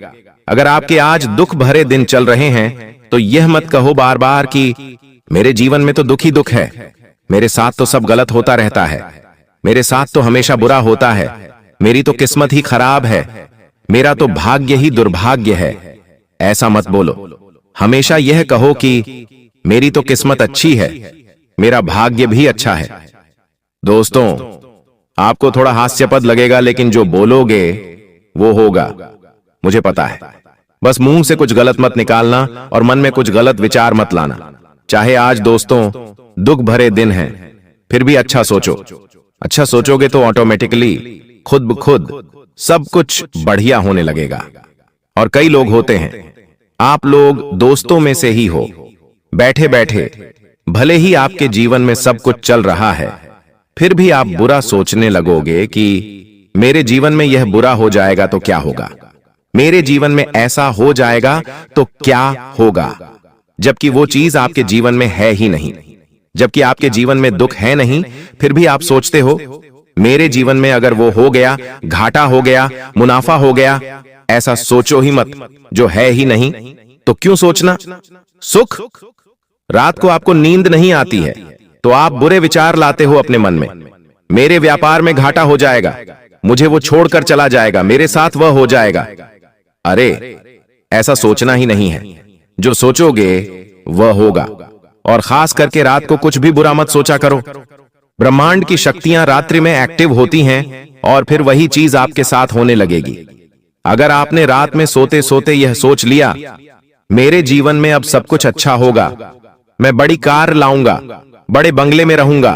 अगर आपके आज दुख भरे दिन चल रहे हैं तो यह मत कहो बार बार कि मेरे जीवन में तो दुख ही दुख है, मेरे साथ तो सब गलत होता रहता है, मेरे साथ तो हमेशा बुरा होता है, मेरी तो किस्मत ही खराब है, मेरा तो भाग्य ही दुर्भाग्य है। ऐसा मत बोलो, हमेशा यह कहो कि मेरी तो किस्मत अच्छी है, मेरा भाग्य भी अच्छा है। दोस्तों आपको थोड़ा हास्यास्पद लगेगा, लेकिन जो बोलोगे वो होगा, मुझे पता है। बस मुंह से कुछ गलत मत निकालना और मन में कुछ गलत विचार मत लाना। चाहे आज दोस्तों दुख भरे दिन हैं, फिर भी अच्छा सोचो। अच्छा सोचोगे तो ऑटोमेटिकली खुद ब खुद सब कुछ बढ़िया होने लगेगा। और कई लोग होते हैं, आप लोग दोस्तों में से ही हो, बैठे बैठे भले ही आपके जीवन में सब कुछ चल रहा है, फिर भी आप बुरा सोचने लगोगे कि मेरे जीवन में यह बुरा हो जाएगा तो क्या होगा, मेरे जीवन में ऐसा हो जाएगा तो क्या होगा, जबकि वो चीज आपके जीवन में है ही नहीं। जबकि आपके जीवन में दुख है नहीं, फिर भी आप सोचते हो मेरे जीवन में अगर वो हो गया, घाटा हो गया, मुनाफा हो गया। ऐसा सोचो ही मत, जो है ही नहीं तो क्यों सोचना। सुख, रात को आपको नींद नहीं आती है तो आप बुरे विचार लाते हो अपने मन में, मेरे व्यापार में घाटा हो जाएगा, मुझे वो छोड़कर चला जाएगा, मेरे साथ वह हो जाएगा। अरे ऐसा सोचना ही नहीं है, जो सोचोगे वह होगा। और खास करके रात को कुछ भी बुरा मत सोचा करो। ब्रह्मांड की शक्तियां रात्रि में एक्टिव होती हैं और फिर वही चीज आपके साथ होने लगेगी। अगर आपने रात में सोते सोते यह सोच लिया मेरे जीवन में अब सब कुछ अच्छा होगा, मैं बड़ी कार लाऊंगा, बड़े बंगले में रहूंगा,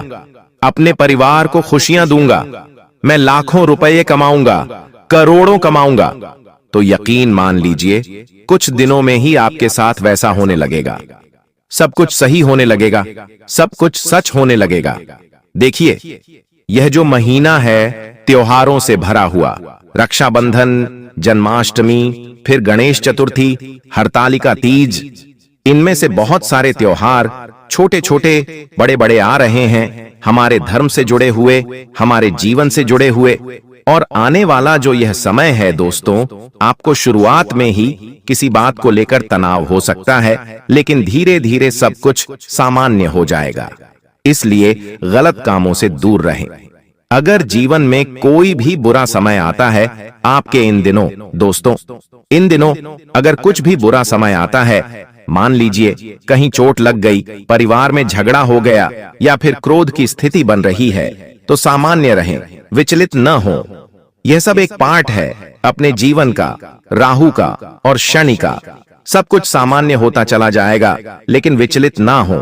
अपने परिवार को खुशियां दूंगा, मैं लाखों रुपए कमाऊंगा, करोड़ों कमाऊंगा, तो यकीन मान लीजिए कुछ दिनों में ही आपके साथ वैसा होने लगेगा। सब कुछ सही होने लगेगा, सब कुछ सच होने लगेगा। देखिए यह जो महीना है त्योहारों से भरा हुआ, रक्षाबंधन, जन्माष्टमी, फिर गणेश चतुर्थी, हरतालिका तीज, इनमें से बहुत सारे त्योहार छोटे छोटे बड़े बड़े आ रहे हैं, हमारे धर्म से जुड़े हुए, हमारे जीवन से जुड़े हुए। और आने वाला जो यह समय है दोस्तों, आपको शुरुआत में ही किसी बात को लेकर तनाव हो सकता है, लेकिन धीरे धीरे सब कुछ सामान्य हो जाएगा। इसलिए गलत कामों से दूर रहें। अगर जीवन में कोई भी बुरा समय आता है आपके इन दिनों, दोस्तों इन दिनों अगर कुछ भी बुरा समय आता है, मान लीजिए कहीं चोट लग गई, परिवार में झगड़ा हो गया या फिर क्रोध की स्थिति बन रही है, तो सामान्य रहें, विचलित न हो। यह सब एक पार्ट है अपने जीवन का, राहु का और शनि का। सब कुछ सामान्य होता चला जाएगा, लेकिन विचलित ना हो।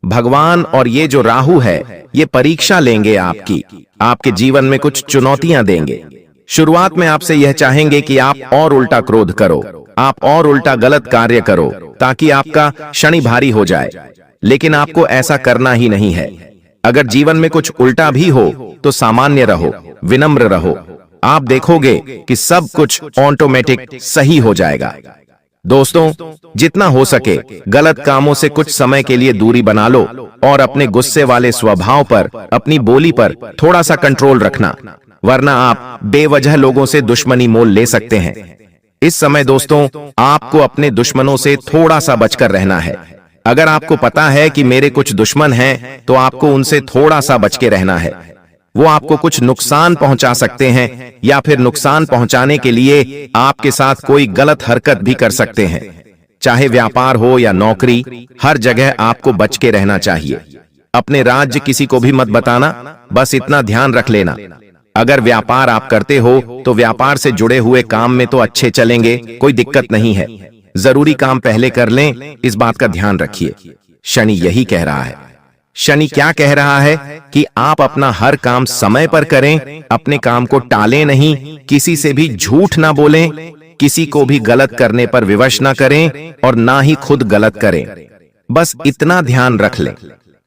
भगवान और ये जो राहु है ये परीक्षा लेंगे आपकी, आपके जीवन में कुछ चुनौतियां देंगे। शुरुआत में आपसे यह चाहेंगे कि आप और उल्टा क्रोध करो, आप और उल्टा गलत कार्य करो ताकि आपका शनि भारी हो जाए, लेकिन आपको ऐसा करना ही नहीं है। अगर जीवन में कुछ उल्टा भी हो तो सामान्य रहो, विनम्र रहो, आप देखोगे कि सब कुछ ऑटोमेटिक सही हो जाएगा। दोस्तों, जितना हो सके गलत कामों से कुछ समय के लिए दूरी बना लो और अपने गुस्से वाले स्वभाव पर, अपनी बोली पर थोड़ा सा कंट्रोल रखना, वरना आप बेवजह लोगों से दुश्मनी मोल ले सकते हैं। इस समय दोस्तों, आपको अपने दुश्मनों से थोड़ा सा बचकर रहना है। अगर आपको पता है कि मेरे कुछ दुश्मन हैं, तो आपको उनसे थोड़ा सा बच के रहना है। वो आपको कुछ नुकसान पहुंचा सकते हैं या फिर नुकसान पहुंचाने के लिए आपके साथ कोई गलत हरकत भी कर सकते हैं। चाहे व्यापार हो या नौकरी, हर जगह आपको बच के रहना चाहिए। अपने राज्य किसी को भी मत बताना, बस इतना ध्यान रख लेना। अगर व्यापार आप करते हो तो व्यापार से जुड़े हुए काम में तो अच्छे चलेंगे, कोई दिक्कत नहीं है। जरूरी काम पहले कर लें, इस बात का ध्यान रखिए। शनि यही कह रहा है। शनि क्या कह रहा है कि आप अपना हर काम समय पर करें, अपने काम को टालें नहीं, किसी से भी झूठ ना बोलें, किसी को भी गलत करने पर विवश ना करें और ना ही खुद गलत करें। बस इतना ध्यान रख लें।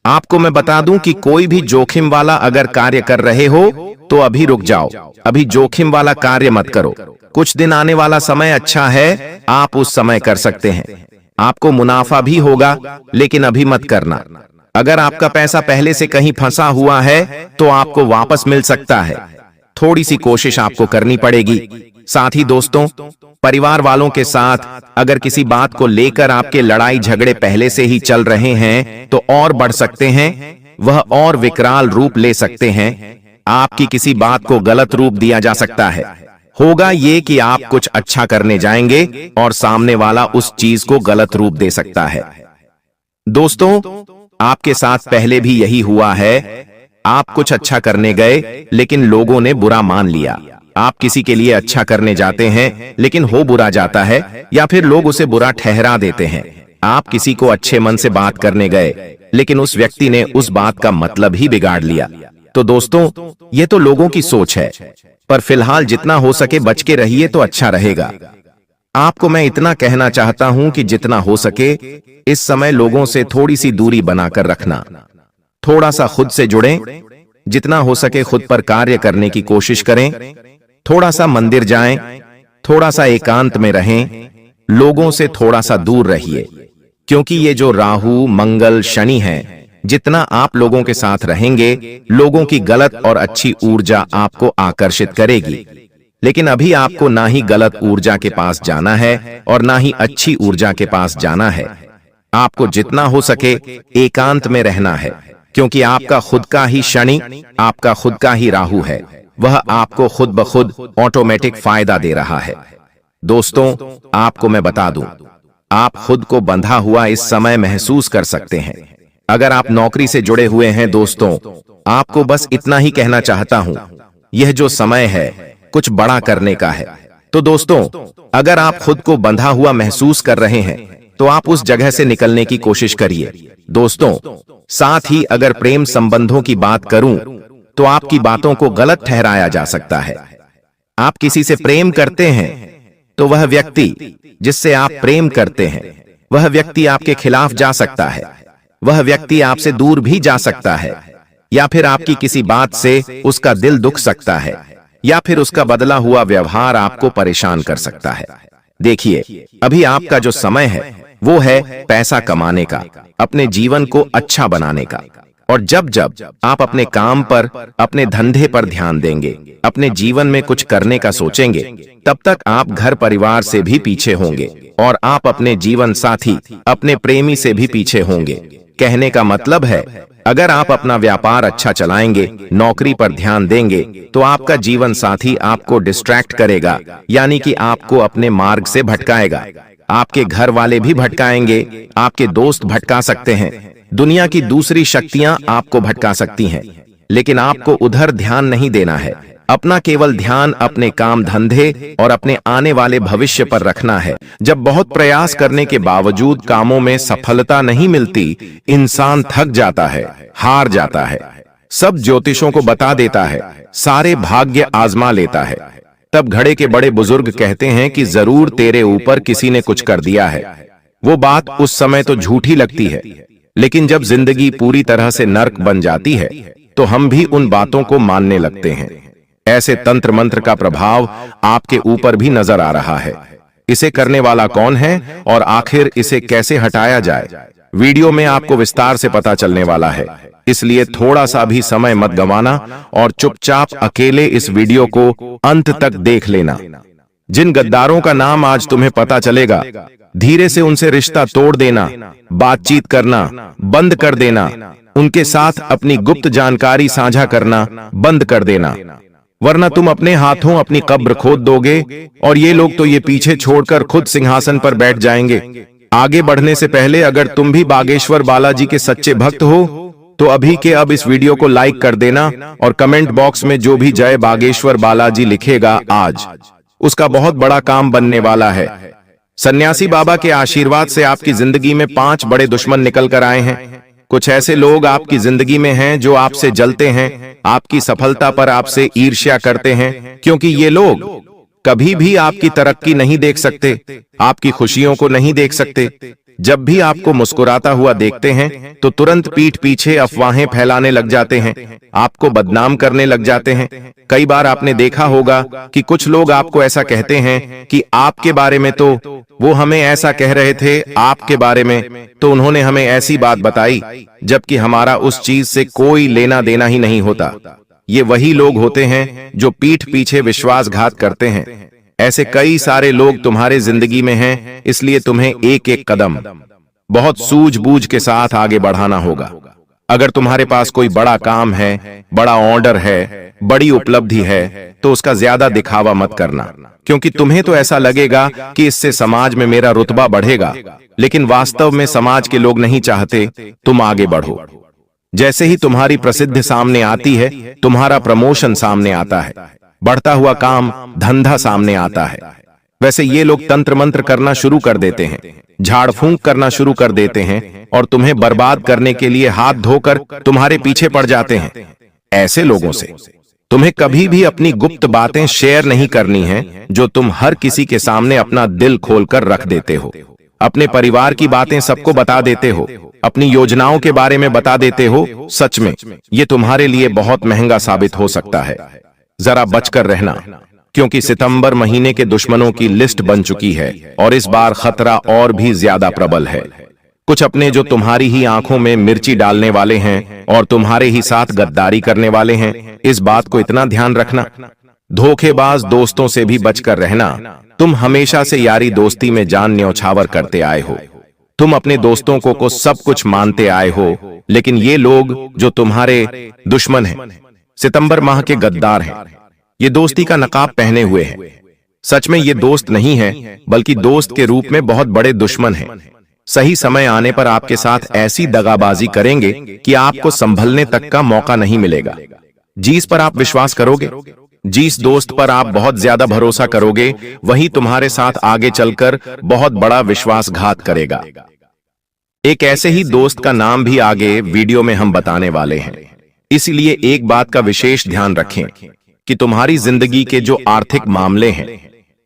आपको मैं बता दूं कि कोई भी जोखिम वाला अगर कार्य कर रहे हो तो अभी रुक जाओ, अभी जोखिम वाला कार्य मत करो। कुछ दिन आने वाला समय अच्छा है, आप उस समय कर सकते हैं। आपको मुनाफा भी होगा, लेकिन अभी मत करना। अगर आपका पैसा पहले से कहीं फंसा हुआ है तो आपको वापस मिल सकता है। थोड़ी सी कोशिश आपको करनी पड़ेगी। साथ ही दोस्तों, परिवार वालों के साथ अगर किसी बात को लेकर आपके लड़ाई झगड़े पहले से ही चल रहे हैं तो और बढ़ सकते हैं, वह और विकराल रूप ले सकते हैं। आपकी किसी बात को गलत रूप दिया जा सकता है। होगा ये कि आप कुछ अच्छा करने जाएंगे और सामने वाला उस चीज को गलत रूप दे सकता है। दोस्तों, आपके साथ पहले भी यही हुआ है। आप कुछ अच्छा करने गए लेकिन लोगों ने बुरा मान लिया। आप किसी के लिए अच्छा करने जाते हैं लेकिन हो बुरा जाता है या फिर लोग उसे बुरा ठहरा देते हैं। आप किसी को अच्छे मन से बात करने गए लेकिन उस व्यक्ति ने उस बात का मतलब ही बिगाड़ लिया। तो दोस्तों, ये तो लोगों की सोच है, पर फिलहाल जितना हो सके बच के रहिए तो अच्छा रहेगा। आपको मैं इतना कहना चाहता हूं कि जितना हो सके इस समय लोगों से थोड़ी सी दूरी बनाकर रखना। थोड़ा सा खुद से जुड़ें, जितना हो सके खुद पर कार्य करने की कोशिश करें। थोड़ा सा मंदिर जाएं, थोड़ा सा एकांत में रहें, लोगों से थोड़ा सा दूर रहिए, क्योंकि ये जो राहु, मंगल, शनि है, जितना आप लोगों के साथ रहेंगे, लोगों की गलत और अच्छी ऊर्जा आपको आकर्षित करेगी। लेकिन अभी आपको ना ही गलत ऊर्जा के पास जाना है और ना ही अच्छी ऊर्जा के पास जाना है। आपको जितना हो सके एकांत में रहना है, क्योंकि आपका खुद का ही शनि, आपका खुद का ही राहु है। वह आपको खुद ब खुद ऑटोमेटिक फायदा दे रहा है। दोस्तों, आपको मैं बता दूं, आप खुद को बंधा हुआ इस समय महसूस कर सकते हैं। अगर आप नौकरी से जुड़े हुए हैं दोस्तों, आपको बस इतना ही कहना चाहता हूं, यह जो समय है कुछ बड़ा करने का है। तो दोस्तों, अगर आप खुद को बंधा हुआ महसूस कर रहे हैं तो आप उस जगह से निकलने की कोशिश करिए। दोस्तों, साथ ही अगर प्रेम संबंधों की बात करूं तो आपकी बातों को गलत ठहराया जा सकता है। आप किसी से प्रेम करते हैं तो वह व्यक्ति जिससे आप प्रेम करते हैं, वह व्यक्ति आपके खिलाफ जा सकता है। वह व्यक्ति आपसे दूर भी जा सकता है, या फिर आपकी किसी बात से उसका दिल दुख सकता है, या फिर उसका बदला हुआ व्यवहार आपको परेशान कर सकता है। देखिए, अभी आपका जो समय है वो है पैसा कमाने का, अपने जीवन को अच्छा बनाने का। और जब जब आप अपने काम पर, अपने धंधे पर ध्यान देंगे, अपने जीवन में कुछ करने का सोचेंगे, तब तक आप घर परिवार से भी पीछे होंगे और आप अपने जीवन साथी, अपने प्रेमी से भी पीछे होंगे। कहने का मतलब है, अगर आप अपना व्यापार अच्छा चलाएंगे, नौकरी पर ध्यान देंगे, तो आपका जीवन साथी आपको डिस्ट्रैक्ट करेगा, यानी कि आपको अपने मार्ग से भटकाएगा। आपके घर वाले भी भटकाएंगे, आपके दोस्त भटका सकते हैं, दुनिया की दूसरी शक्तियां आपको भटका सकती हैं, लेकिन आपको उधर ध्यान नहीं देना है। अपना केवल ध्यान अपने काम धंधे और अपने आने वाले भविष्य पर रखना है। जब बहुत प्रयास करने के बावजूद कामों में सफलता नहीं मिलती, इंसान थक जाता है, हार जाता है, सब ज्योतिषों को बता देता है, सारे भाग्य आजमा लेता है। तब घड़े के बड़े बुजुर्ग कहते हैं कि जरूर तेरे ऊपर किसी ने कुछ कर दिया है। वो बात उस समय तो झूठी लगती है, लेकिन जब जिंदगी पूरी तरह से नर्क बन जाती है तो हम भी उन बातों को मानने लगते हैं। ऐसे तंत्र मंत्र का प्रभाव आपके ऊपर भी नजर आ रहा है। इसे करने वाला कौन है और आखिर इसे कैसे हटाया जाए, वीडियो में आपको विस्तार से पता चलने वाला है। इसलिए थोड़ा सा भी समय मत गंवाना और चुपचाप अकेले इस वीडियो को अंत तक देख लेना। जिन गद्दारों का नाम आज तुम्हें पता चलेगा, धीरे से उनसे रिश्ता तोड़ देना, बातचीत करना बंद कर देना, उनके साथ अपनी गुप्त जानकारी साझा करना बंद कर देना, वरना तुम अपने हाथों अपनी कब्र खोद दोगे और ये लोग तो ये पीछे छोड़कर खुद सिंहासन पर बैठ जाएंगे। आगे बढ़ने से पहले अगर तुम भी बागेश्वर बालाजी के सच्चे भक्त हो तो अभी के अब इस वीडियो को लाइक कर देना और कमेंट बॉक्स में जो भी जय बागेश्वर बालाजी लिखेगा आज उसका बहुत बड़ा काम बनने वाला है। सन्यासी बाबा के आशीर्वाद से आपकी जिंदगी में 5 बड़े दुश्मन निकल कर आए हैं। कुछ ऐसे लोग आपकी जिंदगी में हैं जो आपसे जलते हैं, आपकी सफलता पर आपसे ईर्ष्या करते हैं, क्योंकि ये लोग कभी भी आपकी तरक्की नहीं देख सकते, आपकी खुशियों को नहीं देख सकते। जब भी आपको मुस्कुराता हुआ देखते हैं तो तुरंत पीठ पीछे अफवाहें फैलाने लग जाते हैं, आपको बदनाम करने लग जाते हैं। कई बार आपने देखा होगा कि कुछ लोग आपको ऐसा कहते हैं कि आपके बारे में तो वो हमें ऐसा कह रहे थे, आपके बारे में तो उन्होंने हमें ऐसी बात बताई, जबकि हमारा उस चीज से कोई लेना देना ही नहीं होता। ये वही लोग होते हैं जो पीठ पीछे विश्वासघात करते हैं। ऐसे कई सारे लोग तुम्हारे जिंदगी में हैं, इसलिए तुम्हें एक एक कदम बहुत सूझबूझ के साथ आगे बढ़ाना होगा। अगर तुम्हारे पास कोई बड़ा काम है, बड़ा ऑर्डर है, बड़ी उपलब्धि है, तो उसका ज्यादा दिखावा मत करना, क्योंकि तुम्हें तो ऐसा लगेगा कि इससे समाज में मेरा रुतबा बढ़ेगा, लेकिन वास्तव में समाज के लोग नहीं चाहते तुम आगे बढ़ो। जैसे ही तुम्हारी प्रसिद्धि सामने आती है, तुम्हारा प्रमोशन सामने आता है, बढ़ता हुआ काम धंधा सामने आता है, वैसे ये लोग तंत्र मंत्र करना शुरू कर देते हैं, झाड़ फूंक करना शुरू कर देते हैं और तुम्हें बर्बाद करने के लिए हाथ धोकर तुम्हारे पीछे पड़ जाते हैं। ऐसे लोगों से तुम्हें कभी भी अपनी गुप्त बातें शेयर नहीं करनी है, जो तुम हर किसी के सामने अपना दिल खोलकर रख देते हो। अपने परिवार की बातें सबको बता देते हो, अपनी योजनाओं के बारे में बता देते हो। सच में ये तुम्हारे लिए बहुत महंगा साबित हो सकता है। जरा बचकर रहना, क्योंकि सितंबर महीने के दुश्मनों की लिस्ट बन चुकी है और इस बार खतरा और भी ज्यादा प्रबल है। कुछ अपने जो तुम्हारी ही आंखों में मिर्ची डालने वाले हैं और तुम्हारे ही साथ गद्दारी करने वाले हैं, इस बात को इतना ध्यान रखना। धोखेबाज दोस्तों से भी बचकर रहना। तुम हमेशा से यारी दोस्ती में जान न्यौछावर करते आए हो, तुम अपने दोस्तों को सब कुछ मानते आए हो, लेकिन ये लोग जो तुम्हारे दुश्मन हैं, सितंबर माह के गद्दार हैं, ये दोस्ती का नकाब पहने हुए हैं। सच में ये दोस्त नहीं है, बल्कि दोस्त के रूप में बहुत बड़े दुश्मन हैं। सही समय आने पर आपके साथ ऐसी दगाबाजी करेंगे कि आपको संभलने तक का मौका नहीं मिलेगा। जिस पर आप विश्वास करोगे, जिस दोस्त पर आप बहुत ज्यादा भरोसा करोगे, वही तुम्हारे साथ आगे चलकर बहुत बड़ा विश्वासघात करेगा। एक ऐसे ही दोस्त का नाम भी आगे वीडियो में हम बताने वाले हैं। इसलिए एक बात का विशेष ध्यान रखें कि तुम्हारी जिंदगी के जो आर्थिक मामले हैं,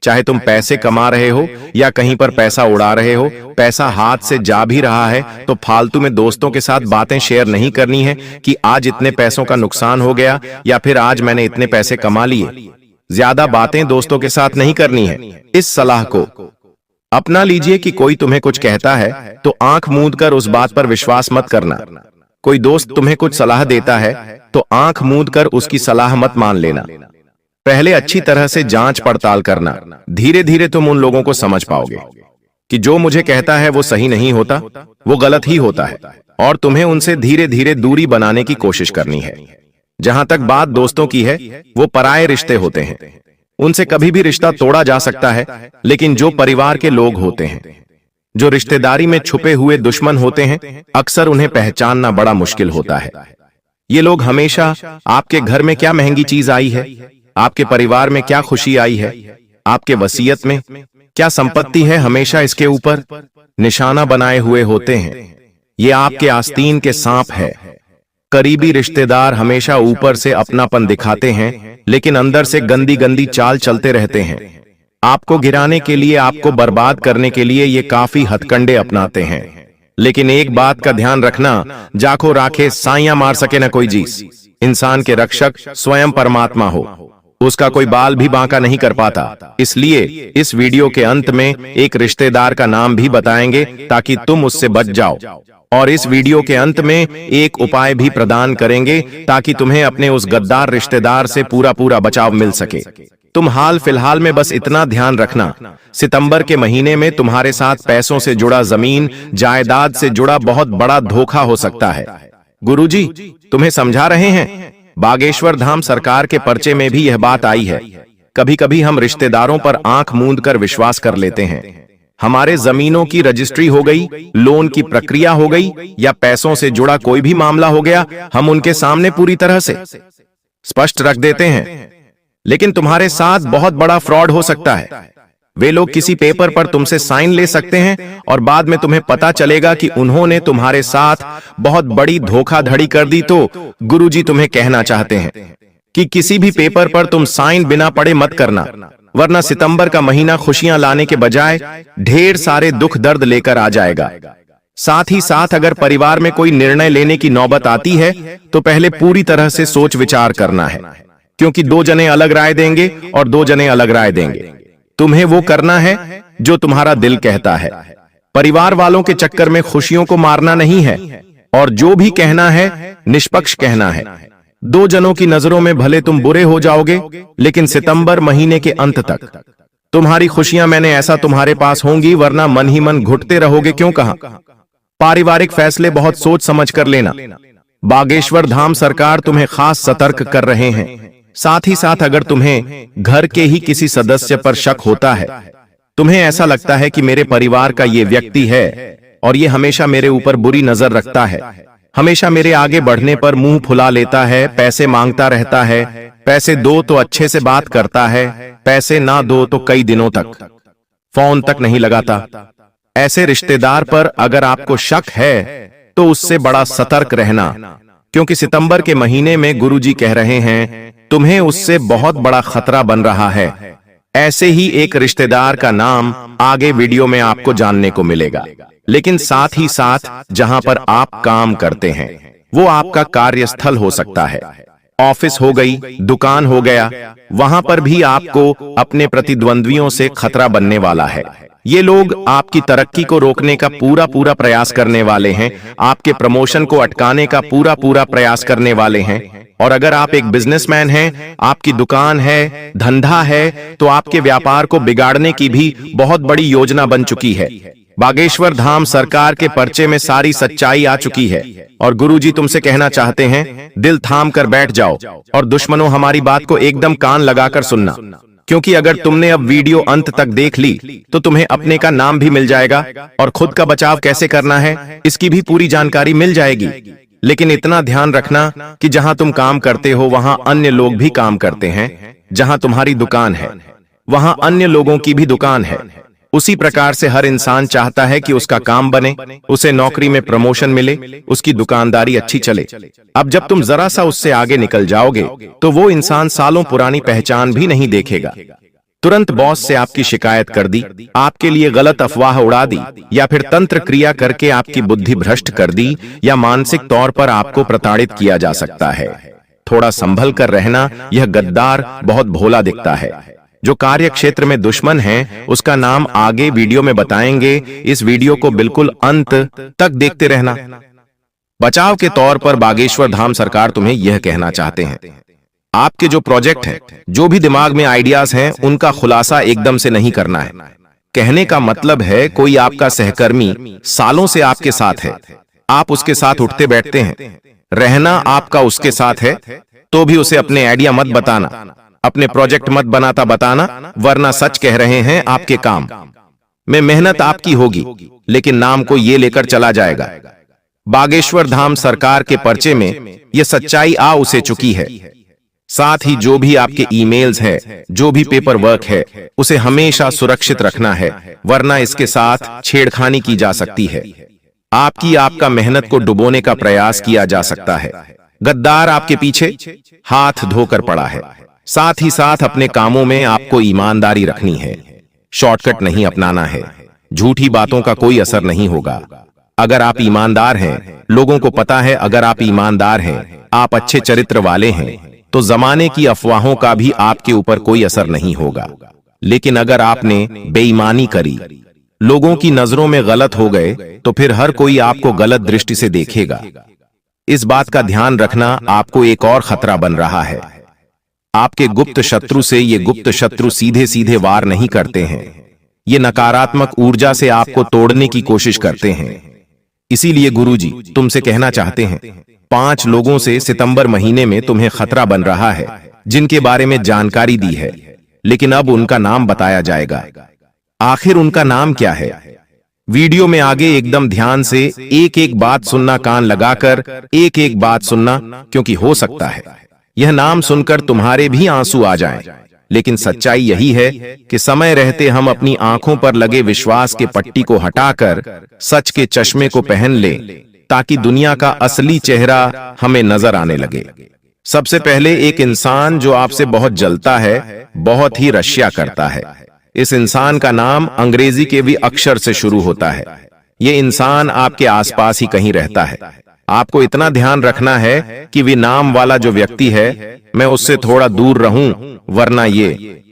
चाहे तुम पैसे कमा रहे हो या कहीं पर पैसा उड़ा रहे हो, पैसा हाथ से जा भी रहा है तो फालतू में दोस्तों के साथ बातें शेयर नहीं करनी है कि आज इतने पैसों का नुकसान हो गया या फिर आज मैंने इतने पैसे कमा लिए। ज्यादा बातें दोस्तों के साथ नहीं करनी है। इस सलाह को अपना लीजिए कि कोई तुम्हें कुछ कहता है तो आंख मूंद कर उस बात पर विश्वास मत करना। कोई दोस्त तुम्हें कुछ सलाह देता है तो आंख मूंद कर उसकी सलाह मत मान लेना। पहले अच्छी तरह से जांच पड़ताल करना, धीरे धीरे तुम उन लोगों को समझ पाओगे कि जो मुझे कहता है वो सही नहीं होता, वो गलत ही होता है, और तुम्हें उनसे धीरे धीरे दूरी बनाने की कोशिश करनी है। जहां तक बात दोस्तों की है, वो पराये रिश्ते होते हैं, उनसे कभी भी रिश्ता तोड़ा जा सकता है, लेकिन जो परिवार के लोग होते हैं, जो रिश्तेदारी में छुपे हुए दुश्मन होते हैं, अक्सर उन्हें पहचानना बड़ा मुश्किल होता है। ये लोग हमेशा आपके घर में क्या महंगी चीज आई है, आपके परिवार में क्या खुशी आई है? आपके वसीयत में क्या संपत्ति है? हमेशा इसके ऊपर निशाना बनाए हुए होते हैं। ये आपके आस्तीन के सांप है। करीबी रिश्तेदार हमेशा ऊपर से अपनापन दिखाते हैं, लेकिन अंदर से गंदी गंदी चाल चलते रहते हैं। आपको गिराने के लिए, आपको बर्बाद करने के लिए ये काफी हथकंडे अपनाते हैं। लेकिन एक बात का ध्यान रखना, जाखो राखे साइयां मार सके न कोई जीस। इंसान के रक्षक स्वयं परमात्मा हो, उसका कोई बाल भी बांका नहीं कर पाता। इसलिए इस वीडियो के अंत में एक रिश्तेदार का नाम भी बताएंगे ताकि तुम उससे बच जाओ, और इस वीडियो के अंत में एक उपाय भी प्रदान करेंगे ताकि तुम्हें अपने उस गद्दार रिश्तेदार से पूरा बचाव मिल सके। तुम हाल फिलहाल में बस इतना ध्यान रखना, सितंबर के महीने में तुम्हारे साथ पैसों से जुड़ा, जमीन जायदाद से जुड़ा बहुत बड़ा धोखा हो सकता है। गुरुजी तुम्हें समझा रहे हैं। बागेश्वर धाम सरकार के पर्चे में भी यह बात आई है। कभी कभी हम रिश्तेदारों पर आंख मूंद कर विश्वास कर लेते हैं। हमारे जमीनों की रजिस्ट्री हो गई, लोन की प्रक्रिया हो गई, या पैसों से जुड़ा कोई भी मामला हो गया, हम उनके सामने पूरी तरह से स्पष्ट रख देते हैं। लेकिन तुम्हारे साथ बहुत बड़ा फ्रॉड हो सकता है। वे लोग किसी पेपर पर तुमसे साइन ले सकते हैं और बाद में तुम्हें पता चलेगा कि उन्होंने तुम्हारे साथ बहुत बड़ी धोखाधड़ी कर दी। तो गुरुजी तुम्हें कहना चाहते हैं कि किसी भी पेपर पर तुम साइन बिना पढ़े मत करना, वरना सितंबर का महीना खुशियां लाने के बजाय ढेर सारे दुख दर्द लेकर आ जाएगा। साथ ही साथ अगर परिवार में कोई निर्णय लेने की नौबत आती है तो पहले पूरी तरह से सोच विचार करना है, क्योंकि 2 जने अलग राय देंगे और 2 जने अलग राय देंगे। तुम्हें वो करना है जो तुम्हारा दिल कहता है। परिवार वालों के चक्कर में खुशियों को मारना नहीं है, और जो भी कहना है निष्पक्ष कहना है। 2 जनों की नजरों में भले तुम बुरे हो जाओगे, लेकिन सितंबर महीने के अंत तक तुम्हारी खुशियां मैंने ऐसा तुम्हारे पास होंगी, वरना मन ही मन घुटते रहोगे। क्यों कहा? पारिवारिक फैसले बहुत सोच समझ कर लेना। बागेश्वर धाम सरकार तुम्हें खास सतर्क कर रहे हैं। साथ ही साथ अगर तुम्हें घर के ही किसी सदस्य पर शक होता है, तुम्हें ऐसा लगता है कि मेरे परिवार का ये व्यक्ति है और ये हमेशा मेरे ऊपर बुरी नजर रखता है, हमेशा मेरे आगे बढ़ने पर मुंह फुला लेता है, पैसे मांगता रहता है, पैसे दो तो अच्छे से बात करता है, पैसे ना दो तो कई दिनों तक फोन तक नहीं लगाता, ऐसे रिश्तेदार पर अगर आपको शक है तो उससे बड़ा सतर्क रहना, क्योंकि सितंबर के महीने में गुरुजी कह रहे हैं तुम्हें उससे बहुत बड़ा खतरा बन रहा है। ऐसे ही एक रिश्तेदार का नाम आगे वीडियो में आपको जानने को मिलेगा। लेकिन साथ ही साथ जहां पर आप काम करते हैं वो आपका कार्यस्थल हो सकता है, ऑफिस हो गई, दुकान हो गया, वहां पर भी आपको अपने प्रतिद्वंद्वियों से खतरा बनने वाला है। ये लोग आपकी तरक्की को रोकने का पूरा प्रयास करने वाले हैं, आपके प्रमोशन को अटकाने का पूरा प्रयास करने वाले हैं। और अगर आप एक बिजनेसमैन हैं, आपकी दुकान है, धंधा है, तो आपके व्यापार को बिगाड़ने की भी बहुत बड़ी योजना बन चुकी है। बागेश्वर धाम सरकार के पर्चे में सारी सच्चाई आ चुकी है और गुरुजी तुमसे कहना चाहते हैं दिल थाम कर बैठ जाओ और दुश्मनों हमारी बात को एकदम कान लगाकर सुनना, क्योंकि अगर तुमने अब वीडियो अंत तक देख ली तो तुम्हें अपने का नाम भी मिल जाएगा और खुद का बचाव कैसे करना है इसकी भी पूरी जानकारी मिल जाएगी। लेकिन इतना ध्यान रखना कि जहां तुम काम करते हो वहां अन्य लोग भी काम करते हैं, जहां तुम्हारी दुकान है वहां अन्य लोगों की भी दुकान है। उसी प्रकार से हर इंसान चाहता है कि उसका काम बने, उसे नौकरी में प्रमोशन मिले, उसकी दुकानदारी अच्छी चले। अब जब तुम जरा सा उससे आगे निकल जाओगे तो वो इंसान सालों पुरानी पहचान भी नहीं देखेगा। तुरंत बॉस से आपकी शिकायत कर दी, आपके लिए गलत अफवाह उड़ा दी, या फिर तंत्र क्रिया करके आपकी बुद्धि भ्रष्ट कर दी, या मानसिक तौर पर आपको प्रताड़ित किया जा सकता है। थोड़ा संभल कर रहना। यह गद्दार बहुत भोला दिखता है। जो कार्य क्षेत्र में दुश्मन है उसका नाम आगे वीडियो में बताएंगे। इस वीडियो को बिल्कुल अंत तक देखते रहना। बचाव के तौर पर बागेश्वर धाम सरकार तुम्हें यह कहना चाहते हैं, आपके जो प्रोजेक्ट हैं, जो भी दिमाग में आइडियाज हैं, उनका खुलासा एकदम से नहीं करना है। कहने का मतलब है कोई आपका सहकर्मी सालों से आपके साथ है, आप उसके साथ उठते बैठते हैं, रहना आपका उसके साथ है, तो भी उसे अपने आइडिया मत बताना, अपने प्रोजेक्ट मत बताना, वरना सच कह रहे हैं आपके काम में मेहनत आपकी होगी लेकिन नाम को ये लेकर चला जाएगा। बागेश्वर धाम सरकार के पर्चे में यह सच्चाई आ उसे चुकी है। साथ ही जो भी आपके ईमेल्स हैं, जो भी पेपर वर्क है, उसे हमेशा सुरक्षित रखना है, वरना इसके साथ छेड़खानी की जा सकती है। आपका मेहनत को डुबोने का प्रयास किया जा सकता है। गद्दार आपके पीछे हाथ धोकर पड़ा है। साथ ही साथ अपने कामों में आपको ईमानदारी रखनी है, शॉर्टकट नहीं अपनाना है। झूठी बातों का कोई असर नहीं होगा। अगर आप ईमानदार हैं, लोगों को पता है अगर आप ईमानदार हैं, आप अच्छे चरित्र वाले हैं, तो जमाने की अफवाहों का भी आपके ऊपर कोई असर नहीं होगा। लेकिन अगर आपने बेईमानी करी, लोगों की नजरों में गलत हो गए, तो फिर हर कोई आपको गलत दृष्टि से देखेगा। इस बात का ध्यान रखना, आपको एक और खतरा बन रहा है। आपके गुप्त शत्रु से ये गुप्त शत्रु सीधे सीधे वार नहीं करते हैं, ये नकारात्मक ऊर्जा से आपको तोड़ने की कोशिश करते हैं। इसीलिए गुरुजी तुमसे कहना चाहते हैं, 5 लोगों से सितंबर महीने में तुम्हें खतरा बन रहा है, जिनके बारे में जानकारी दी है, लेकिन अब उनका नाम बताया जाएगा। आखिर उनका नाम क्या है? वीडियो में आगे एकदम ध्यान से एक एक बात सुनना, कान लगाकर एक एक बात सुनना, क्योंकि हो सकता है यह नाम सुनकर तुम्हारे भी आंसू आ जाएं। लेकिन सच्चाई यही है कि समय रहते हम अपनी आंखों पर लगे विश्वास के पट्टी को हटाकर सच के चश्मे को पहन लें, ताकि दुनिया का असली चेहरा हमें नजर आने लगे। सबसे पहले एक इंसान जो आपसे बहुत जलता है, बहुत ही रश्या करता है। इस इंसान का नाम अंग्रेजी के भी अक्षर से शुरू होता है। ये इंसान आपके आसपास ही कहीं रहता है। आपको इतना ध्यान रखना है कि वे नाम वाला जो व्यक्ति है, मैं उससे थोड़ा दूर रहूं, वरना ये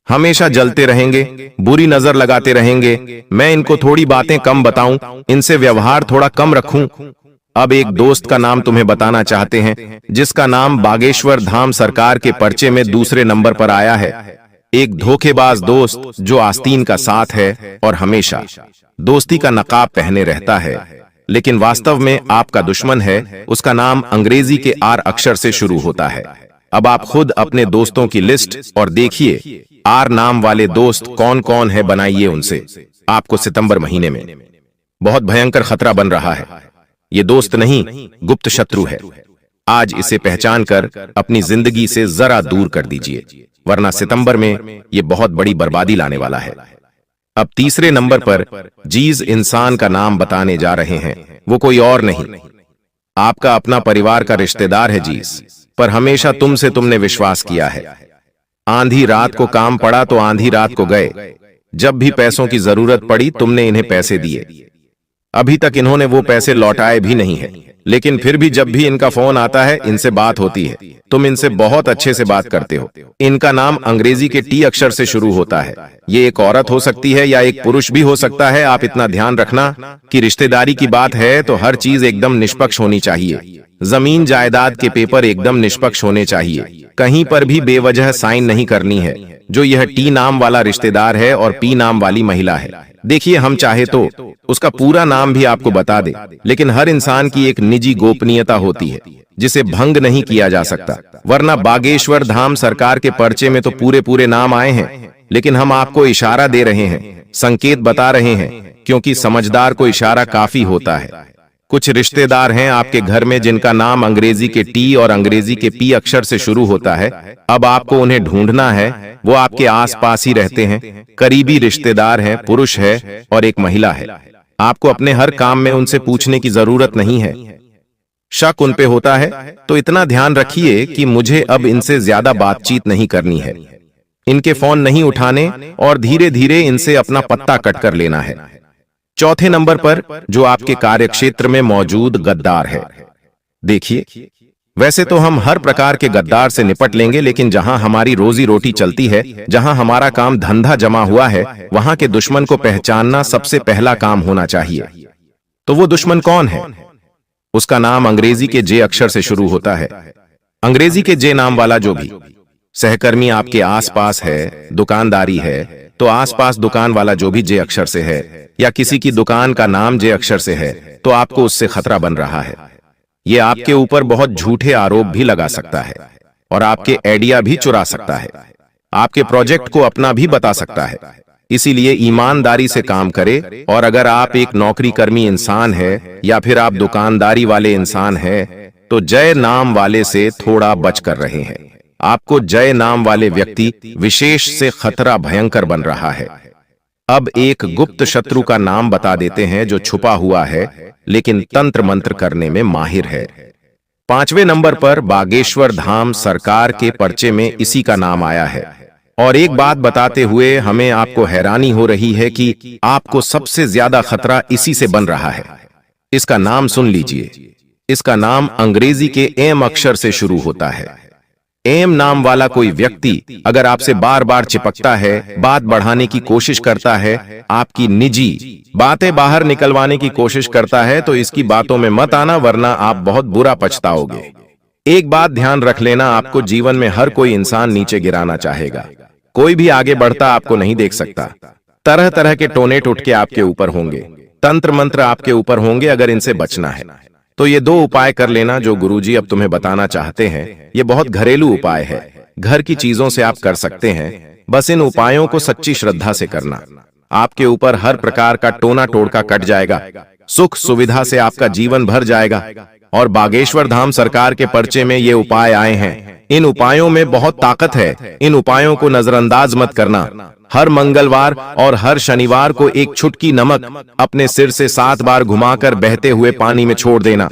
हमेशा जलते रहेंगे, बुरी नजर लगाते रहेंगे। मैं इनको थोड़ी बातें कम बताऊं, इनसे व्यवहार थोड़ा कम रखूं। अब एक दोस्त का नाम तुम्हें बताना चाहते हैं, जिसका नाम बागेश्वर धाम सरकार के पर्चे में दूसरे नंबर पर आया है। एक धोखेबाज दोस्त जो आस्तीन का साथ है और हमेशा दोस्ती का नकाब पहने रहता है, लेकिन वास्तव में आपका दुश्मन है। उसका नाम अंग्रेजी के आर अक्षर से शुरू होता है। अब आप खुद अपने दोस्तों की लिस्ट और देखिए आर नाम वाले दोस्त कौन कौन है, बनाइए उनसे। आपको सितंबर महीने में बहुत भयंकर खतरा बन रहा है। ये दोस्त नहीं, गुप्त शत्रु है। आज इसे पहचान कर अपनी जिंदगी से जरा दूर कर दीजिए, वरना सितंबर में ये बहुत बड़ी बर्बादी लाने वाला है। अब तीसरे नंबर पर जिस इंसान का नाम बताने जा रहे हैं, वो कोई और नहीं, आपका अपना परिवार का रिश्तेदार है जिस पर हमेशा तुमने विश्वास किया है। आंधी रात को काम पड़ा तो आंधी रात को गए। जब भी पैसों की जरूरत पड़ी तुमने इन्हें पैसे दिए। अभी तक इन्होंने वो पैसे लौटाए भी नहीं है, लेकिन फिर भी जब भी इनका फोन आता है, इनसे बात होती है, तुम इनसे बहुत अच्छे से बात करते हो। इनका नाम अंग्रेजी के टी अक्षर से शुरू होता है। ये एक औरत हो सकती है या एक पुरुष भी हो सकता है। आप इतना ध्यान रखना कि रिश्तेदारी की बात है तो हर चीज एकदम निष्पक्ष होनी चाहिए। जमीन जायदाद के पेपर एकदम निष्पक्ष होने चाहिए, कहीं पर भी बेवजह साइन नहीं करनी है। जो यह टी नाम वाला रिश्तेदार है और पी नाम वाली महिला है, देखिए हम चाहे तो उसका पूरा नाम भी आपको बता दे, लेकिन हर इंसान की एक निजी गोपनीयता होती है जिसे भंग नहीं किया जा सकता। वरना बागेश्वर धाम सरकार के पर्चे में तो पूरे नाम आए हैं, लेकिन हम आपको इशारा दे रहे हैं, संकेत बता रहे हैं, क्योंकि समझदार को इशारा काफी होता है। कुछ रिश्तेदार हैं आपके घर में जिनका नाम अंग्रेजी के टी और अंग्रेजी के पी अक्षर से शुरू होता है। अब आपको उन्हें ढूंढना है। वो आपके आसपास ही रहते हैं, करीबी रिश्तेदार हैं, पुरुष है और एक महिला है। आपको अपने हर काम में उनसे पूछने की जरूरत नहीं है। शक उन पे होता है तो इतना ध्यान रखिए कि मुझे अब इनसे ज्यादा बातचीत नहीं करनी है। इनके फोन नहीं उठाने और धीरे धीरे इनसे अपना पत्ता कट कर लेना है। चौथे नंबर पर जो आपके कार्यक्षेत्र में मौजूद गद्दार है। देखिए, वैसे तो हम हर प्रकार के गद्दार से निपट लेंगे, लेकिन जहां हमारी रोजी रोटी चलती है, जहां हमारा काम धंधा जमा हुआ है, वहां के दुश्मन को पहचानना सबसे पहला काम होना चाहिए। तो वो दुश्मन कौन है? उसका नाम अंग्रेजी के जे अक्षर से शुरू होता है। अंग्रेजी के जे नाम वाला जो भी सहकर्मी आपके आसपास है, दुकानदारी है, तो आसपास दुकान वाला जो भी जे अक्षर से है, या किसी की दुकान का नाम जे अक्षर से है, तो आपको उससे खतरा बन रहा है। ये आपके ऊपर बहुत झूठे आरोप भी लगा सकता है और आपके आइडिया भी चुरा सकता है, आपके प्रोजेक्ट को अपना भी बता सकता है। इसीलिए ईमानदारी से काम करे। और अगर आप एक नौकरी कर्मी इंसान है या फिर आप दुकानदारी वाले इंसान है, तो जय नाम वाले से थोड़ा बच कर रहे हैं। आपको जय नाम वाले व्यक्ति विशेष से खतरा भयंकर बन रहा है। अब एक गुप्त शत्रु का नाम बता देते हैं जो छुपा हुआ है लेकिन तंत्र मंत्र करने में माहिर है। 5वें नंबर पर बागेश्वर धाम सरकार के पर्चे में इसी का नाम आया है। और एक बात बताते हुए हमें आपको हैरानी हो रही है कि आपको सबसे ज्यादा खतरा इसी से बन रहा है। इसका नाम सुन लीजिए। इसका नाम अंग्रेजी के एम अक्षर से शुरू होता है। एम नाम वाला कोई व्यक्ति अगर आपसे बार बार चिपकता है, बात बढ़ाने की कोशिश करता है, आपकी निजी बातें बाहर निकलवाने की कोशिश करता है, तो इसकी बातों में मत आना, वरना आप बहुत बुरा पछताओगे। एक बात ध्यान रख लेना, आपको जीवन में हर कोई इंसान नीचे गिराना चाहेगा। कोई भी आगे बढ़ता आपको नहीं देख सकता। तरह तरह के टोने टुटके आपके ऊपर होंगे, तंत्र मंत्र आपके ऊपर होंगे। अगर इनसे बचना है तो ये 2 उपाय कर लेना जो गुरुजी अब तुम्हें बताना चाहते हैं। ये बहुत घरेलू उपाय है, घर की चीजों से आप कर सकते हैं। बस इन उपायों को सच्ची श्रद्धा से करना। आपके ऊपर हर प्रकार का टोना टोड़का कट जाएगा, सुख सुविधा से आपका जीवन भर जाएगा। और बागेश्वर धाम सरकार के पर्चे में ये उपाय आए हैं। इन उपायों में बहुत ताकत है। इन उपायों को नजरअंदाज मत करना। हर मंगलवार और हर शनिवार को एक चुटकी नमक अपने सिर से 7 बार घुमाकर बहते हुए पानी में छोड़ देना।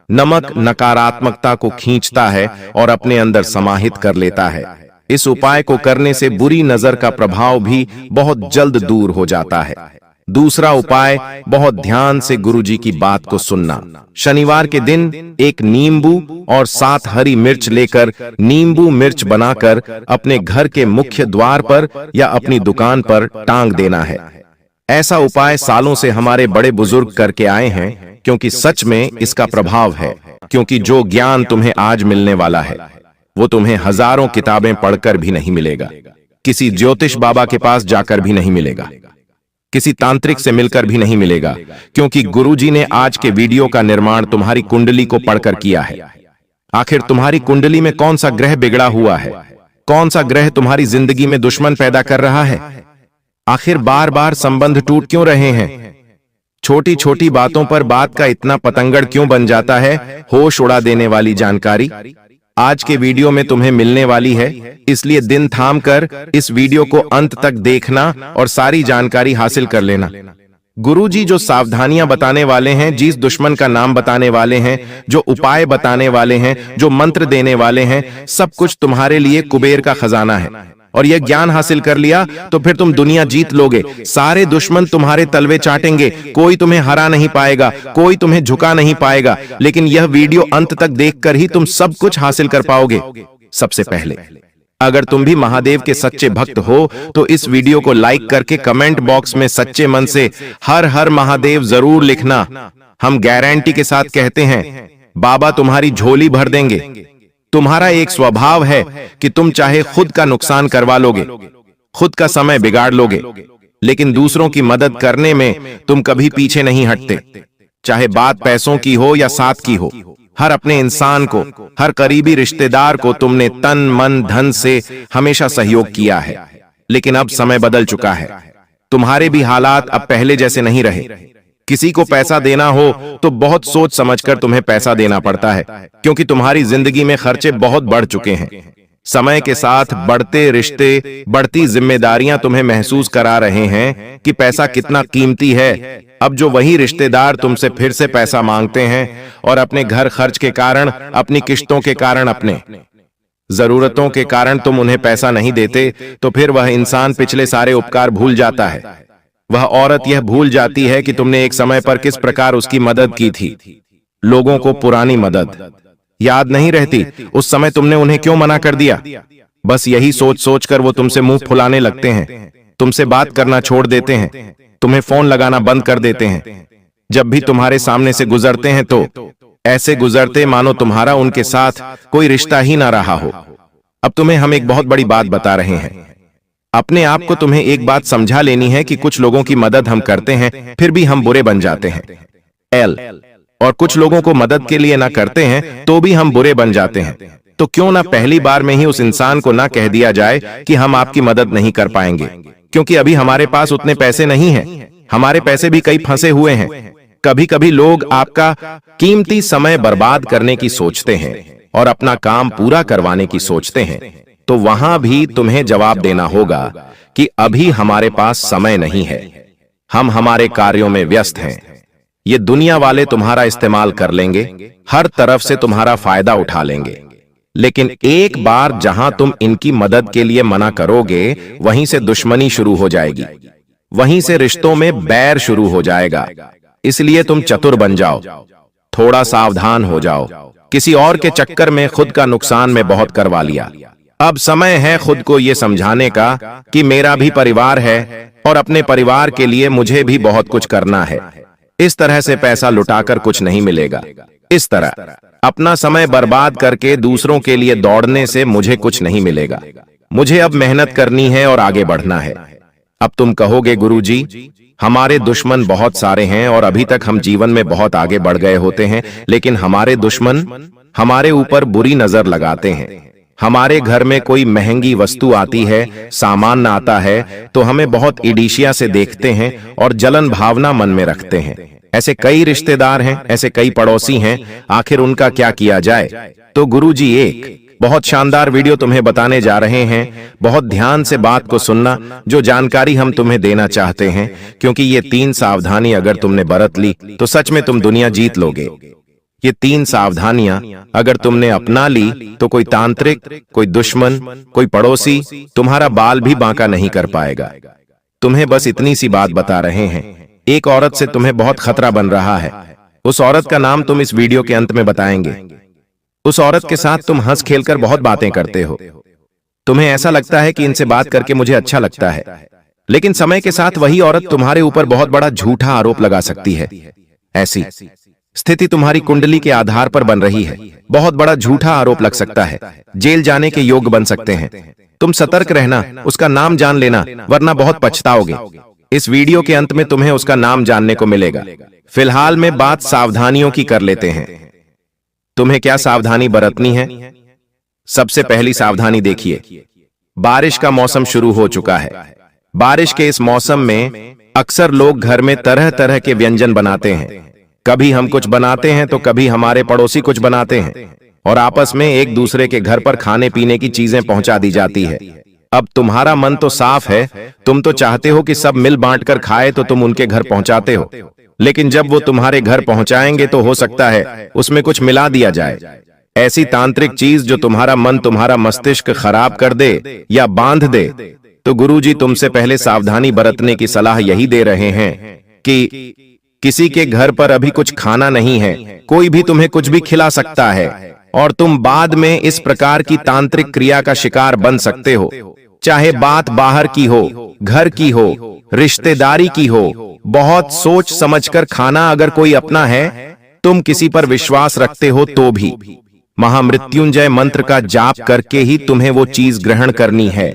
नमक नकारात्मकता को खींचता है और अपने अंदर समाहित कर लेता है। इस उपाय को करने से बुरी नजर का प्रभाव भी बहुत जल्द दूर हो जाता है। दूसरा उपाय, बहुत ध्यान से गुरुजी की बात को सुनना। शनिवार के दिन एक नींबू और 7 हरी मिर्च लेकर नींबू मिर्च बनाकर अपने घर के मुख्य द्वार पर या अपनी दुकान पर टांग देना है। ऐसा उपाय सालों से हमारे बड़े बुजुर्ग करके आए हैं, क्योंकि सच में इसका प्रभाव है। क्योंकि जो ज्ञान तुम्हें आज मिलने वाला है वो तुम्हें हजारों किताबें पढ़कर भी नहीं मिलेगा, किसी ज्योतिष बाबा के पास जाकर भी नहीं मिलेगा, किसी तांत्रिक से मिलकर भी नहीं मिलेगा। क्योंकि गुरुजी ने आज के वीडियो का निर्माण तुम्हारी कुंडली को पढ़कर किया है। आखिर तुम्हारी कुंडली में कौन सा ग्रह बिगड़ा हुआ है? कौन सा ग्रह तुम्हारी जिंदगी में दुश्मन पैदा कर रहा है? आखिर बार बार संबंध टूट क्यों रहे हैं? छोटी छोटी बातों पर बात का इतना पतंगड़ क्यों बन जाता है? होश उड़ा देने वाली जानकारी आज के वीडियो में तुम्हें मिलने वाली है। इसलिए दिन थाम कर इस वीडियो को अंत तक देखना और सारी जानकारी हासिल कर लेना। गुरुजी जो सावधानियां बताने वाले हैं, जिस दुश्मन का नाम बताने वाले हैं, जो उपाय बताने वाले हैं, जो मंत्र देने वाले हैं, सब कुछ तुम्हारे लिए कुबेर का खजाना है। और यह ज्ञान हासिल कर लिया तो फिर तुम दुनिया जीत लोगे। सारे दुश्मन तुम्हारे तलवे चाटेंगे, कोई तुम्हें हरा नहीं पाएगा, कोई तुम्हें झुका नहीं पाएगा। लेकिन यह वीडियो अंत तक देखकर ही तुम सब कुछ हासिल कर पाओगे। सबसे पहले, अगर तुम भी महादेव के सच्चे भक्त हो तो इस वीडियो को लाइक करके कमेंट बॉक्स में सच्चे मन से हर हर महादेव जरूर लिखना। हम गारंटी के साथ कहते हैं, बाबा तुम्हारी झोली भर देंगे। तुम्हारा एक स्वभाव है कि तुम चाहे खुद का नुकसान करवा लोगे, खुद का समय बिगाड़ लोगे, लेकिन दूसरों की मदद करने में तुम कभी पीछे नहीं हटते। चाहे बात पैसों की हो या साथ की हो, हर अपने इंसान को, हर करीबी रिश्तेदार को तुमने तन मन धन से हमेशा सहयोग किया है। लेकिन अब समय बदल चुका है। तुम्हारे भी हालात अब पहले जैसे नहीं रहे। किसी को पैसा देना हो तो बहुत सोच समझकर तुम्हें पैसा देना पड़ता है, क्योंकि तुम्हारी जिंदगी में खर्चे बहुत बढ़ चुके हैं। समय के साथ बढ़ते रिश्ते, बढ़ती जिम्मेदारियां तुम्हें महसूस करा रहे हैं कि पैसा कितना कीमती है। अब जो वही रिश्तेदार तुमसे फिर से पैसा मांगते हैं और अपने घर खर्च के कारण, अपनी किश्तों के कारण, अपने जरूरतों के कारण तुम उन्हें पैसा नहीं देते, तो फिर वह इंसान पिछले सारे उपकार भूल जाता है। वह औरत यह भूल जाती है कि तुमने एक समय पर किस प्रकार उसकी मदद की थी। लोगों को पुरानी मदद याद नहीं रहती, उस समय तुमने उन्हें क्यों मना कर दिया। बस यही सोच सोचकर वो तुमसे मुंह फुलाने लगते हैं, तुमसे बात करना छोड़ देते हैं, तुम्हें फोन लगाना बंद कर देते हैं। जब भी तुम्हारे सामने से गुजरते हैं तो ऐसे गुजरते मानो तुम्हारा उनके साथ कोई रिश्ता ही ना रहा हो। अब तुम्हें हम एक बहुत बड़ी बात बता रहे हैं। अपने आप को तुम्हें एक बात समझा लेनी है कि कुछ लोगों की मदद हम करते हैं फिर भी हम बुरे बन जाते हैं। और कुछ लोगों को मदद के लिए ना करते हैं तो भी हम बुरे बन जाते हैं। तो क्यों ना पहली बार में ही उस इंसान को ना कह दिया जाए कि हम आपकी मदद नहीं कर पाएंगे, क्योंकि अभी हमारे पास उतने पैसे नहीं हैं। हमारे पैसे भी कई फंसे हुए हैं। कभी कभी लोग आपका कीमती समय बर्बाद करने की सोचते हैं और अपना काम पूरा करवाने की सोचते हैं, तो वहां भी तुम्हें जवाब देना होगा कि अभी हमारे पास समय नहीं है, हम हमारे कार्यों में व्यस्त हैं। ये दुनिया वाले तुम्हारा इस्तेमाल कर लेंगे, हर तरफ से तुम्हारा फायदा उठा लेंगे, लेकिन एक बार जहां तुम इनकी मदद के लिए मना करोगे, वहीं से दुश्मनी शुरू हो जाएगी, वहीं से रिश्तों में बैर शुरू हो जाएगा। इसलिए तुम चतुर बन जाओ, थोड़ा सावधान हो जाओ। किसी और के चक्कर में खुद का नुकसान में बहुत करवा लिया। अब समय है खुद को यह समझाने का कि मेरा भी परिवार है और अपने परिवार के लिए मुझे भी बहुत कुछ करना है। इस तरह से पैसा लुटाकर कुछ नहीं मिलेगा। इस तरह अपना समय बर्बाद करके दूसरों के लिए दौड़ने से मुझे कुछ नहीं मिलेगा। मुझे अब मेहनत करनी है और आगे बढ़ना है। अब तुम कहोगे, गुरुजी, हमारे दुश्मन बहुत सारे हैं और अभी तक हम जीवन में बहुत आगे बढ़ गए होते हैं, लेकिन हमारे दुश्मन हमारे ऊपर बुरी नजर लगाते हैं। हमारे घर में कोई महंगी वस्तु आती है, सामान आता है, तो हमें बहुत ईर्ष्या से देखते हैं और जलन भावना मन में रखते हैं। ऐसे कई रिश्तेदार हैं, ऐसे कई पड़ोसी हैं, आखिर उनका क्या किया जाए? तो गुरुजी एक बहुत शानदार वीडियो तुम्हें बताने जा रहे हैं। बहुत ध्यान से बात को सुनना, जो जानकारी हम तुम्हें देना चाहते हैं, क्योंकि ये 3 सावधानी अगर तुमने बरत ली तो सच में तुम दुनिया जीत लोगे। ये 3 सावधानियां अगर तुमने अपना ली तो कोई तांत्रिक, कोई दुश्मन, कोई पड़ोसी तुम्हारा बाल भी बांका नहीं कर पाएगा। तुम्हें बस इतनी सी बात बता रहे हैं। एक औरत से तुम्हें बहुत खतरा बन रहा है। उस औरत का नाम तुम इस वीडियो के अंत में बताएंगे। उस औरत के साथ तुम हंस खेलकर बहुत बातें करते हो। तुम्हें ऐसा लगता है कि इनसे बात करके मुझे अच्छा लगता है, लेकिन समय के साथ वही औरत तुम्हारे ऊपर बहुत बड़ा झूठा आरोप लगा सकती है। ऐसी स्थिति तुम्हारी कुंडली के आधार पर बन रही है। बहुत बड़ा झूठा आरोप लग सकता है, जेल जाने के योग्य बन सकते हैं। तुम सतर्क रहना, उसका नाम जान लेना, वरना बहुत पछताओगे। इस वीडियो के अंत में तुम्हें उसका नाम जानने को मिलेगा। फिलहाल में बात सावधानियों की कर लेते हैं। तुम्हें क्या सावधानी बरतनी है? सबसे पहली सावधानी देखिए, बारिश का मौसम शुरू हो चुका है। बारिश के इस मौसम में अक्सर लोग घर में तरह तरह के व्यंजन बनाते हैं। कभी हम कुछ बनाते हैं तो कभी हमारे पड़ोसी कुछ बनाते हैं, और आपस में एक दूसरे के घर पर खाने पीने की चीजें पहुंचा दी जाती है। अब तुम्हारा मन तो साफ है, तुम तो चाहते हो कि सब मिल बांट कर खाए, तो तुम उनके घर पहुंचाते हो। लेकिन जब वो तुम्हारे घर पहुंचाएंगे तो हो सकता है उसमें कुछ मिला दिया जाए, ऐसी तांत्रिक चीज जो तुम्हारा मन, तुम्हारा मस्तिष्क खराब कर दे या बांध दे। तो गुरुजी तुमसे पहले सावधानी बरतने की सलाह यही दे रहे हैं कि किसी के घर पर अभी कुछ खाना नहीं है, कोई भी तुम्हें कुछ भी खिला सकता है, और तुम बाद में इस प्रकार की तांत्रिक क्रिया का शिकार बन सकते हो। चाहे बात बाहर की हो, घर की हो, रिश्तेदारी की हो, बहुत सोच समझकर खाना अगर कोई अपना है, तुम किसी पर विश्वास रखते हो तो भी महामृत्युंजय मंत्र का जाप करके ही तुम्हें वो चीज ग्रहण करनी है।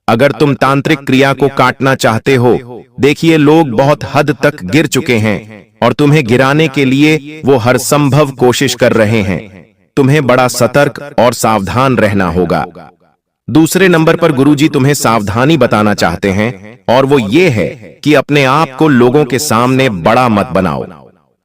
अगर तुम तांत्रिक क्रिया को काटना चाहते हो, देखिए लोग बहुत हद तक गिर चुके हैं और तुम्हें गिराने के लिए वो हर संभव कोशिश कर रहे हैं। तुम्हें बड़ा सतर्क और सावधान रहना होगा। दूसरे नंबर पर गुरुजी तुम्हें सावधानी बताना चाहते हैं, और वो ये है कि अपने आप को लोगों के सामने बड़ा मत बनाओ।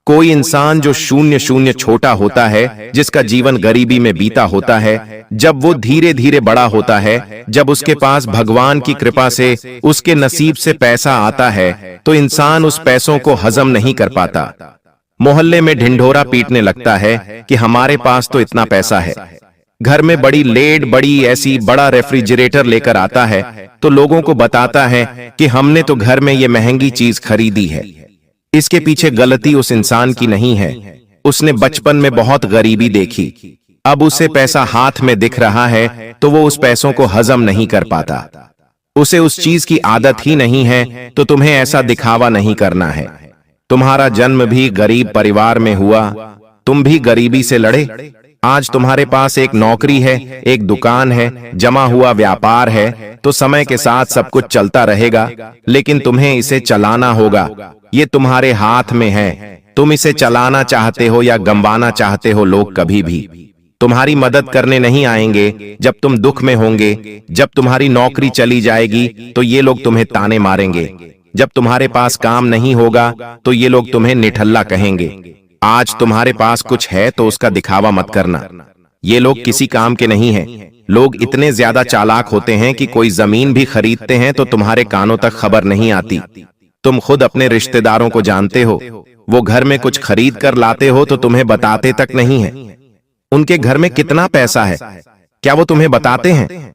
कोई इंसान जो शून्य शून्य छोटा होता है, जिसका जीवन गरीबी में बीता होता है, जब वो धीरे धीरे बड़ा होता है, जब उसके पास भगवान की कृपा से उसके नसीब से पैसा आता है, तो इंसान उस पैसों को हजम नहीं कर पाता। मोहल्ले में ढिंढोरा पीटने लगता है कि हमारे पास तो इतना पैसा है। घर में बड़ी लेड, बड़ी ऐसी बड़ा रेफ्रिजरेटर लेकर आता है, तो लोगों को बताता है कि हमने तो घर में ये महंगी चीज खरीदी है। इसके पीछे गलती उस इंसान की नहीं है। उसने बचपन में बहुत गरीबी देखी, अब उसे पैसा हाथ में दिख रहा है तो वो उस पैसों को हजम नहीं कर पाता। उसे उस चीज की आदत ही नहीं है, तो तुम्हें ऐसा दिखावा नहीं करना है। तुम्हारा जन्म भी गरीब परिवार में हुआ, तुम भी गरीबी से लड़े। आज तुम्हारे पास एक नौकरी है, एक दुकान है, जमा हुआ व्यापार है, तो समय के साथ सब कुछ चलता रहेगा, लेकिन तुम्हें इसे चलाना होगा। ये तुम्हारे हाथ में है। तुम इसे चलाना चाहते हो या गंवाना चाहते हो, लोग कभी भी तुम्हारी मदद करने नहीं आएंगे। जब तुम दुख में होंगे, जब तुम्हारी नौकरी चली जाएगी, तो ये लोग तुम्हें ताने मारेंगे। जब तुम्हारे पास काम नहीं होगा, तो ये लोग तुम्हें निठल्ला कहेंगे। आज तुम्हारे पास कुछ है तो उसका दिखावा मत करना। ये लोग किसी काम के नहीं हैं। लोग इतने ज्यादा चालाक होते हैं कि कोई जमीन भी खरीदते हैं तो तुम्हारे कानों तक खबर नहीं आती। तुम खुद अपने रिश्तेदारों को जानते हो, वो घर में कुछ खरीद कर लाते हो तो तुम्हें बताते तक नहीं है। उनके घर में कितना पैसा है, क्या वो तुम्हें बताते हैं?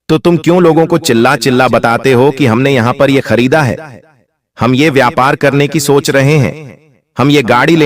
तो तुम क्यों लोगों को चिल्ला चिल्ला बताते हो कि हमने यहां पर ये खरीदा है, हम ये व्यापार करने की सोच रहे हैं, हम ये गाड़ी